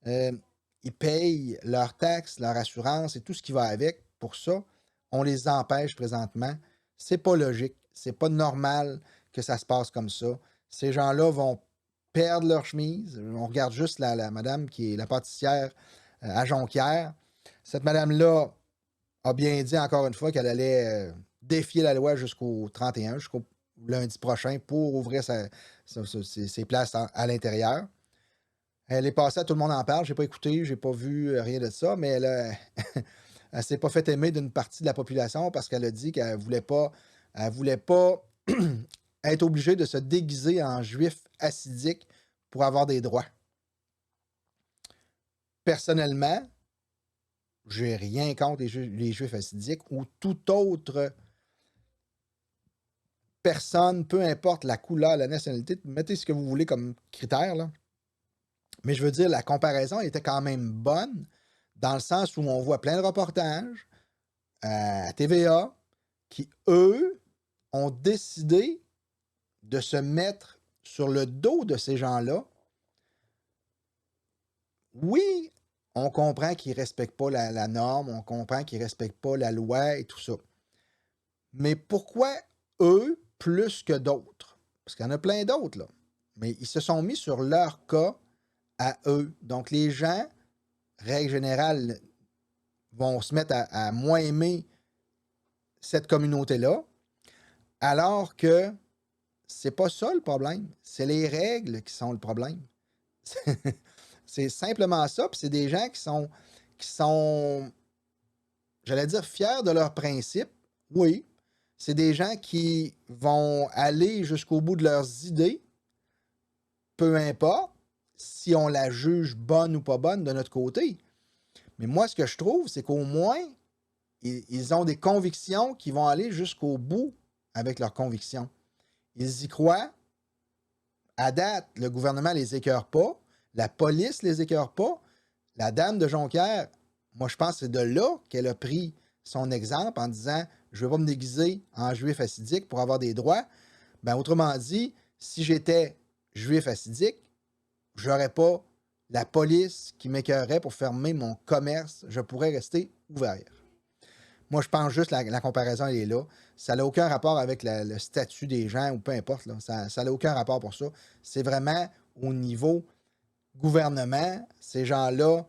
S1: ils payent leurs taxes, leur assurance et tout ce qui va avec. Pour ça, on les empêche présentement. C'est pas logique. C'est pas normal que ça se passe comme ça. Ces gens-là vont perdre leur chemise. On regarde juste la madame qui est la pâtissière à Jonquière. Cette madame-là a bien dit encore une fois qu'elle allait défier la loi jusqu'au 31, jusqu'au lundi prochain pour ouvrir ses places à l'intérieur. Elle est passée à Tout le monde en parle. J'ai pas écouté, j'ai pas vu rien de ça, mais elle s'est pas fait aimer d'une partie de la population parce qu'elle a dit elle voulait pas être obligée de se déguiser en juif assidique pour avoir des droits. Personnellement, j'ai rien contre les juifs assidiques ou toute autre personne, peu importe la couleur, la nationalité, mettez ce que vous voulez comme critère, là. Mais je veux dire, la comparaison était quand même bonne dans le sens où on voit plein de reportages à TVA qui, eux, ont décidé de se mettre sur le dos de ces gens-là. Oui, on comprend qu'ils ne respectent pas la norme, on comprend qu'ils ne respectent pas la loi et tout ça. Mais pourquoi eux plus que d'autres? Parce qu'il y en a plein d'autres, là. Mais ils se sont mis sur leur cas à eux. Donc, les gens, règle générale, vont se mettre à moins aimer cette communauté-là, alors que c'est pas ça le problème. C'est les règles qui sont le problème. C'est simplement ça. Puis c'est des gens qui sont, j'allais dire, fiers de leurs principes. Oui. C'est des gens qui vont aller jusqu'au bout de leurs idées, peu importe si on la juge bonne ou pas bonne de notre côté. Mais moi, ce que je trouve, c'est qu'au moins, ils ont des convictions qui vont aller jusqu'au bout avec leurs convictions. Ils y croient. À date, le gouvernement ne les écœure pas. La police ne les écœure pas. La dame de Jonquière, moi, je pense que c'est de là qu'elle a pris son exemple en disant « Je ne vais pas me déguiser en juif assidique pour avoir des droits. » Ben, autrement dit, si j'étais juif assidique, je n'aurais pas la police qui m'écœurerait pour fermer mon commerce. Je pourrais rester ouvert. Moi, je pense juste que la comparaison, elle est là. Ça n'a aucun rapport avec le statut des gens ou peu importe. Là. Ça n'a aucun rapport pour ça. C'est vraiment au niveau gouvernement. Ces gens-là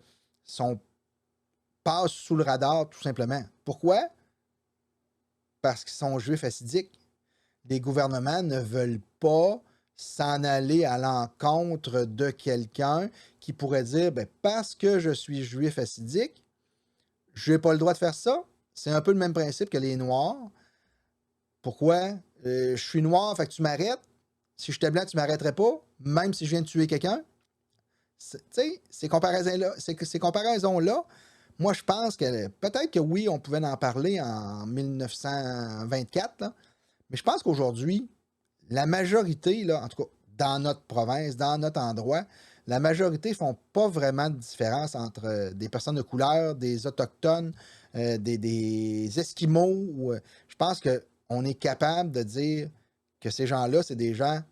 S1: passent sous le radar tout simplement. Pourquoi? Parce qu'ils sont juifs assidiques. Les gouvernements ne veulent pas s'en aller à l'encontre de quelqu'un qui pourrait dire ben, parce que je suis juif assidique, je n'ai pas le droit de faire ça. C'est un peu le même principe que les Noirs. Pourquoi? Je suis noir, fait que tu m'arrêtes. Si j'étais blanc, tu m'arrêterais pas, même si je viens de tuer quelqu'un. Tu sais, ces comparaisons-là, moi, je pense que peut-être que oui, on pouvait en parler en 1924, là, mais je pense qu'aujourd'hui, la majorité, là, en tout cas, dans notre province, dans notre endroit, la majorité ne font pas vraiment de différence entre des personnes de couleur, des Autochtones, des Esquimaux. Je pense qu'on est capable de dire que ces gens-là, c'est des gens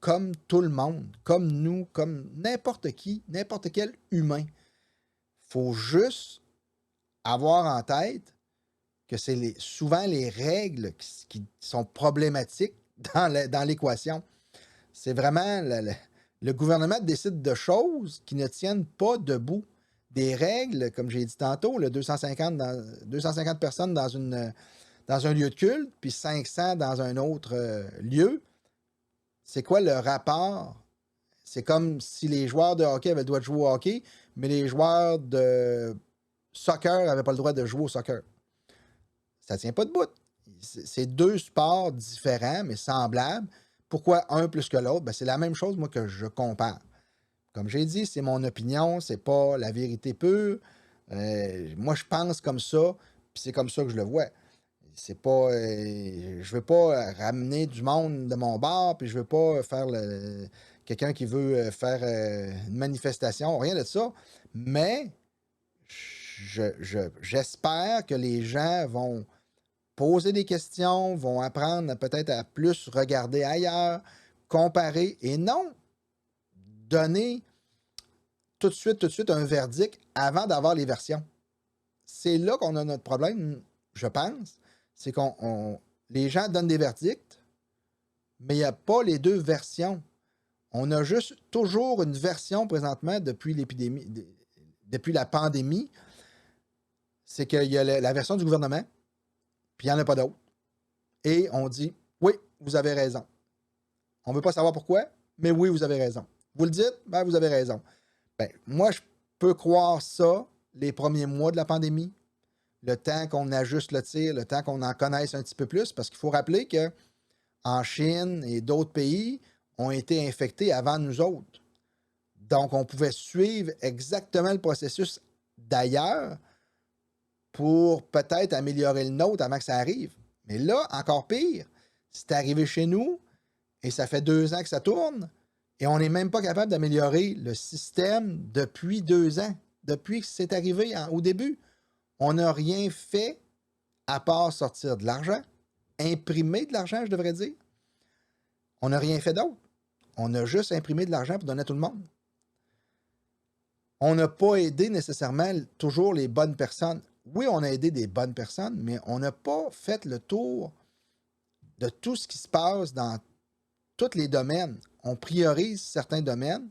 S1: comme tout le monde, comme nous, comme n'importe qui, n'importe quel humain. Il faut juste avoir en tête que c'est souvent les règles qui sont problématiques dans l'équation. C'est vraiment le gouvernement décide de choses qui ne tiennent pas debout. Des règles, comme j'ai dit tantôt, 250 personnes dans un lieu de culte, puis 500 dans un autre lieu. C'est quoi le rapport? C'est comme si les joueurs de hockey avaient le droit de jouer au hockey, mais les joueurs de soccer n'avaient pas le droit de jouer au soccer. Ça ne tient pas debout. C'est deux sports différents, mais semblables. Pourquoi un plus que l'autre? Ben, c'est la même chose, moi, que je compare. Comme j'ai dit, c'est mon opinion, c'est pas la vérité pure. Moi, je pense comme ça, puis c'est comme ça que je le vois. C'est pas. Je veux pas ramener du monde de mon bord, puis je veux pas faire quelqu'un qui veut faire une manifestation, rien de ça. Mais j'espère que les gens vont poser des questions, vont apprendre peut-être à plus regarder ailleurs, comparer et non donner tout de suite un verdict avant d'avoir les versions. C'est là qu'on a notre problème, je pense. C'est les gens donnent des verdicts, mais il n'y a pas les deux versions. On a juste toujours une version présentement depuis l'épidémie, depuis la pandémie. C'est qu'il y a la version du gouvernement, puis il n'y en a pas d'autre. Et on dit, oui, vous avez raison. On ne veut pas savoir pourquoi, mais oui, vous avez raison. Vous le dites, ben vous avez raison. Ben, moi, je peux croire ça les premiers mois de la pandémie, le temps qu'on ajuste le tir, le temps qu'on en connaisse un petit peu plus, parce qu'il faut rappeler qu'en Chine et d'autres pays ont été infectés avant nous autres. Donc, on pouvait suivre exactement le processus d'ailleurs pour peut-être améliorer le nôtre avant que ça arrive. Mais là, encore pire, c'est arrivé chez nous et ça fait 2 ans que ça tourne et on n'est même pas capable d'améliorer le système depuis 2 ans, depuis que c'est arrivé au début. On n'a rien fait à part sortir de l'argent, imprimer de l'argent, je devrais dire. On n'a rien fait d'autre. On a juste imprimé de l'argent pour donner à tout le monde. On n'a pas aidé nécessairement toujours les bonnes personnes. Oui, on a aidé des bonnes personnes, mais on n'a pas fait le tour de tout ce qui se passe dans tous les domaines. On priorise certains domaines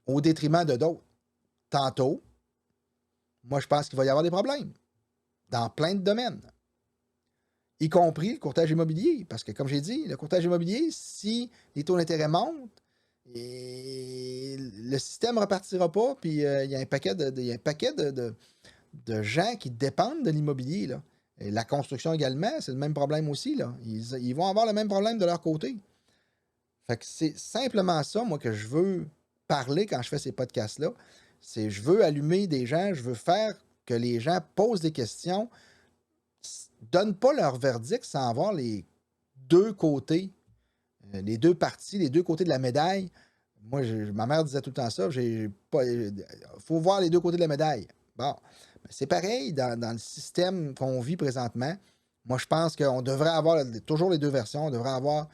S1: au détriment de d'autres. Tantôt, moi, je pense qu'il va y avoir des problèmes dans plein de domaines, y compris le courtage immobilier. Parce que, comme j'ai dit, le courtage immobilier, si les taux d'intérêt montent, et le système ne repartira pas, puis il y a un paquet de gens qui dépendent de l'immobilier, là. Et la construction également, c'est le même problème aussi, là. Ils vont avoir le même problème de leur côté. Fait que c'est simplement ça, moi, que je veux parler quand je fais ces podcasts-là. C'est je veux allumer des gens, je veux faire que les gens posent des questions, donnent pas leur verdict sans avoir les deux côtés, les deux parties, les deux côtés de la médaille. Moi, ma mère disait tout le temps ça, faut voir les deux côtés de la médaille. Bon, c'est pareil dans le système qu'on vit présentement. Moi, je pense qu'on devrait avoir toujours les deux versions, on devrait avoir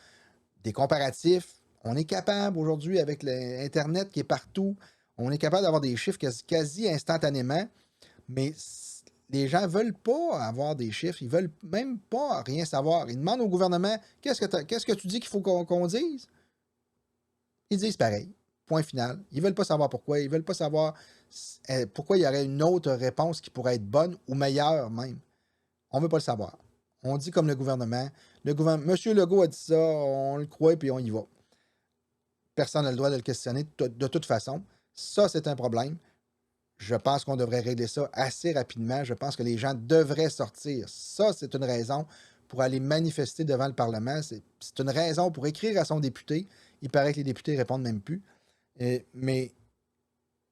S1: des comparatifs. On est capable aujourd'hui, avec l'Internet qui est partout, on est capable d'avoir des chiffres quasi instantanément, mais les gens ne veulent pas avoir des chiffres, ils ne veulent même pas rien savoir. Ils demandent au gouvernement, qu'est-ce que tu dis qu'il faut qu'on dise? Ils disent pareil, point final. Ils ne veulent pas savoir pourquoi, ils ne veulent pas savoir pourquoi il y aurait une autre réponse qui pourrait être bonne ou meilleure même. On ne veut pas le savoir. On dit comme le gouvernement. Monsieur Legault a dit ça, on le croit et puis on y va. Personne n'a le droit de le questionner de toute façon. Ça, c'est un problème. Je pense qu'on devrait régler ça assez rapidement. Je pense que les gens devraient sortir. Ça, c'est une raison pour aller manifester devant le Parlement. C'est une raison pour écrire à son député. Il paraît que les députés ne répondent même plus. Mais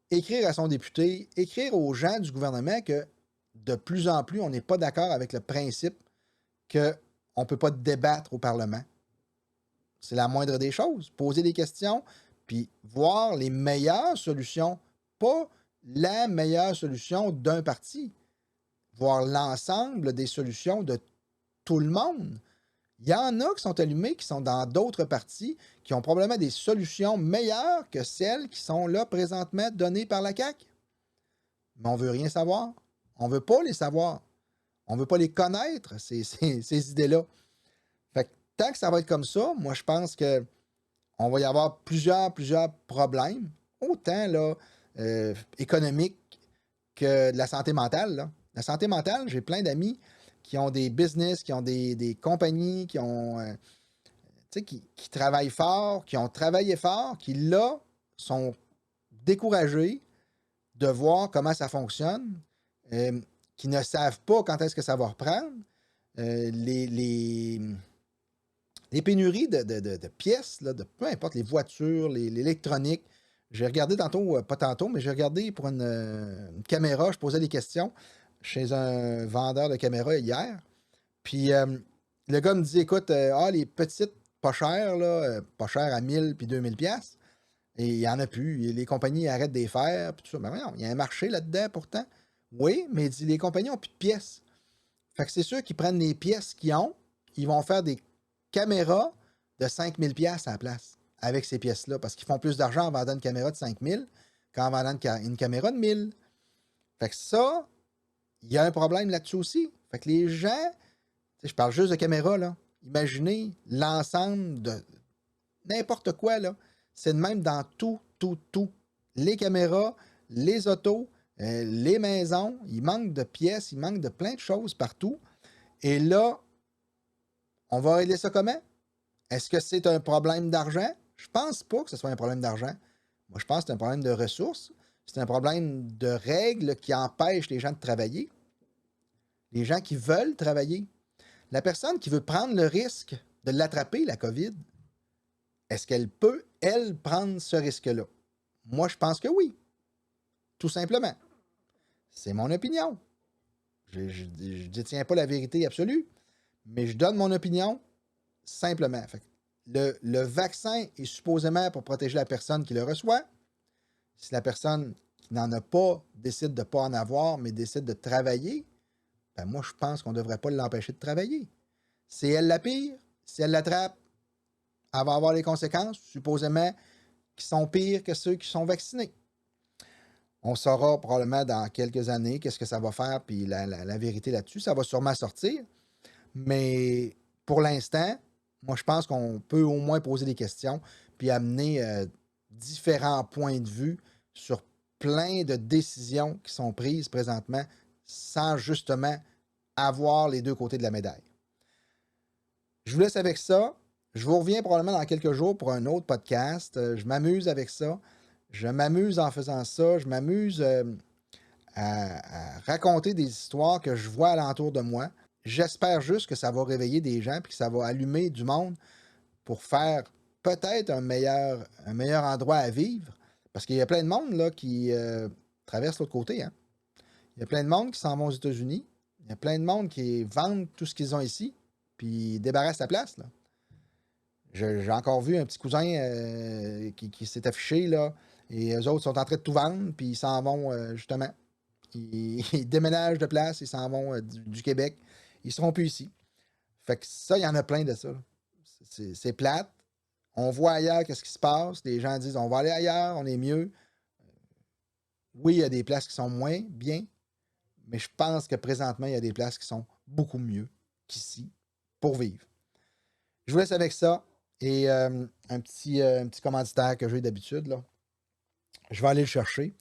S1: écrire à son député, écrire aux gens du gouvernement que de plus en plus, on n'est pas d'accord avec le principe qu'on ne peut pas débattre au Parlement. C'est la moindre des choses. Poser des questions, puis voir les meilleures solutions, pas la meilleure solution d'un parti. Voir l'ensemble des solutions de tout le monde. Il y en a qui sont allumés, qui sont dans d'autres partis, qui ont probablement des solutions meilleures que celles qui sont là présentement données par la CAQ. Mais on ne veut rien savoir. On ne veut pas les savoir. On ne veut pas les connaître, ces idées-là. Fait que tant que ça va être comme ça, moi, je pense qu'on va y avoir plusieurs problèmes, autant là, économiques que de la santé mentale. Là. La santé mentale, j'ai plein d'amis qui ont des business, qui ont des compagnies, qui travaillent fort, qui ont travaillé fort, qui, là, sont découragés de voir comment ça fonctionne, qui ne savent pas quand est-ce que ça va reprendre. Les pénuries de pièces, là, de peu importe, les voitures, l'électronique. J'ai regardé tantôt, pas tantôt, mais j'ai regardé pour une caméra, je posais des questions chez un vendeur de caméras hier. Puis le gars me dit, écoute, les petites, pas chères, là, pas chères à 1000 puis 2000 pièces. Et il n'y en a plus. Les compagnies arrêtent de les faire. Puis tout ça. Mais voyons, il y a un marché là-dedans pourtant. Oui, mais il dit, les compagnies n'ont plus de pièces. Fait que c'est sûr qu'ils prennent les pièces qu'ils ont. Ils vont faire des caméras de 5 000 $ à la place avec ces pièces-là parce qu'ils font plus d'argent en vendant une caméra de 5 000 qu'en vendant une caméra de 1 000. Fait que ça, il y a un problème là-dessus aussi. Fait que les gens, je parle juste de caméra, là. Imaginez l'ensemble de n'importe quoi, là. C'est de même dans tout. Les caméras, les autos, les maisons, il manque de pièces, il manque de plein de choses partout. Et là, on va régler ça comment? Est-ce que c'est un problème d'argent? Je pense pas que ce soit un problème d'argent. Moi, je pense que c'est un problème de ressources. C'est un problème de règles qui empêchent les gens de travailler. Les gens qui veulent travailler. La personne qui veut prendre le risque de l'attraper, la COVID, est-ce qu'elle peut, elle, prendre ce risque-là? Moi, je pense que oui. Tout simplement. C'est mon opinion. Je ne détiens pas la vérité absolue, mais je donne mon opinion simplement. Fait que le vaccin est supposément pour protéger la personne qui le reçoit. Si la personne qui n'en a pas décide de ne pas en avoir, mais décide de travailler, ben moi, je pense qu'on ne devrait pas l'empêcher de travailler. Si elle la pire, si elle l'attrape, elle va avoir les conséquences, supposément, qui sont pires que ceux qui sont vaccinés. On saura probablement dans quelques années qu'est-ce que ça va faire, puis la vérité là-dessus, ça va sûrement sortir. Mais pour l'instant, moi, je pense qu'on peut au moins poser des questions, puis amener différents points de vue sur plein de décisions qui sont prises présentement sans justement avoir les deux côtés de la médaille. Je vous laisse avec ça. Je vous reviens probablement dans quelques jours pour un autre podcast. Je m'amuse avec ça. Je m'amuse en faisant ça. Je m'amuse à raconter des histoires que je vois alentour de moi. J'espère juste que ça va réveiller des gens et que ça va allumer du monde pour faire peut-être un meilleur endroit à vivre. Parce qu'il y a plein de monde là, qui traverse l'autre côté. Hein. Il y a plein de monde qui s'en vont aux États-Unis. Il y a plein de monde qui vendent tout ce qu'ils ont ici puis débarrassent la place. Là. J'ai encore vu un petit cousin qui s'est affiché, là, et eux autres sont en train de tout vendre, puis ils s'en vont, justement. Ils déménagent de place, ils s'en vont du Québec. Ils ne seront plus ici. Fait que ça, il y en a plein de ça. C'est plate. On voit ailleurs qu'est-ce qui se passe. Les gens disent, on va aller ailleurs, on est mieux. Oui, il y a des places qui sont moins bien, mais je pense que présentement, il y a des places qui sont beaucoup mieux qu'ici pour vivre. Je vous laisse avec ça. Et un petit commanditaire que j'ai d'habitude, là. Je vais aller le chercher.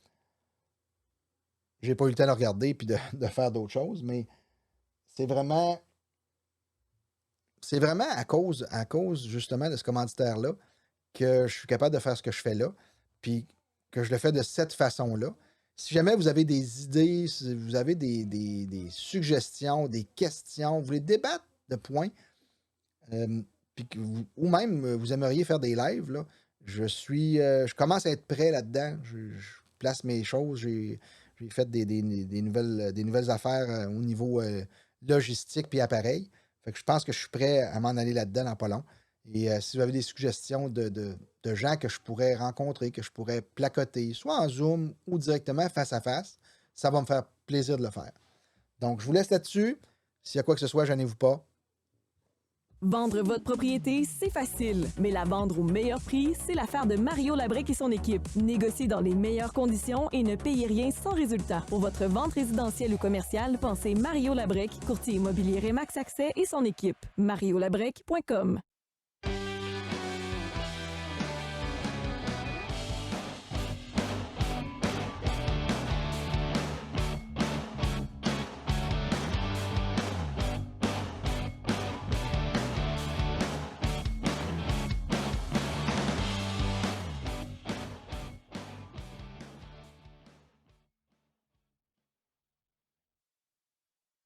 S1: J'ai pas eu le temps de regarder et de faire d'autres choses, mais c'est vraiment à cause justement de ce commanditaire-là que je suis capable de faire ce que je fais là, puis que je le fais de cette façon-là. Si jamais vous avez des idées, si vous avez des suggestions, des questions, vous voulez débattre de points, ou même vous aimeriez faire des lives, là, je commence à être prêt là-dedans. Je place mes choses. J'ai fait des nouvelles affaires au niveau logistique puis appareil. Fait que je pense que je suis prêt à m'en aller là-dedans dans pas long. Et si vous avez des suggestions de gens que je pourrais rencontrer, que je pourrais placoter, soit en Zoom ou directement face à face, ça va me faire plaisir de le faire. Donc, je vous laisse là-dessus. S'il y a quoi que ce soit, gênez-vous pas.
S2: Vendre votre propriété, c'est facile. Mais la vendre au meilleur prix, c'est l'affaire de Mario Labrec et son équipe. Négociez dans les meilleures conditions et ne payez rien sans résultat. Pour votre vente résidentielle ou commerciale, pensez Mario Labrec, courtier immobilier Remax Accès et son équipe. mariolabrec.com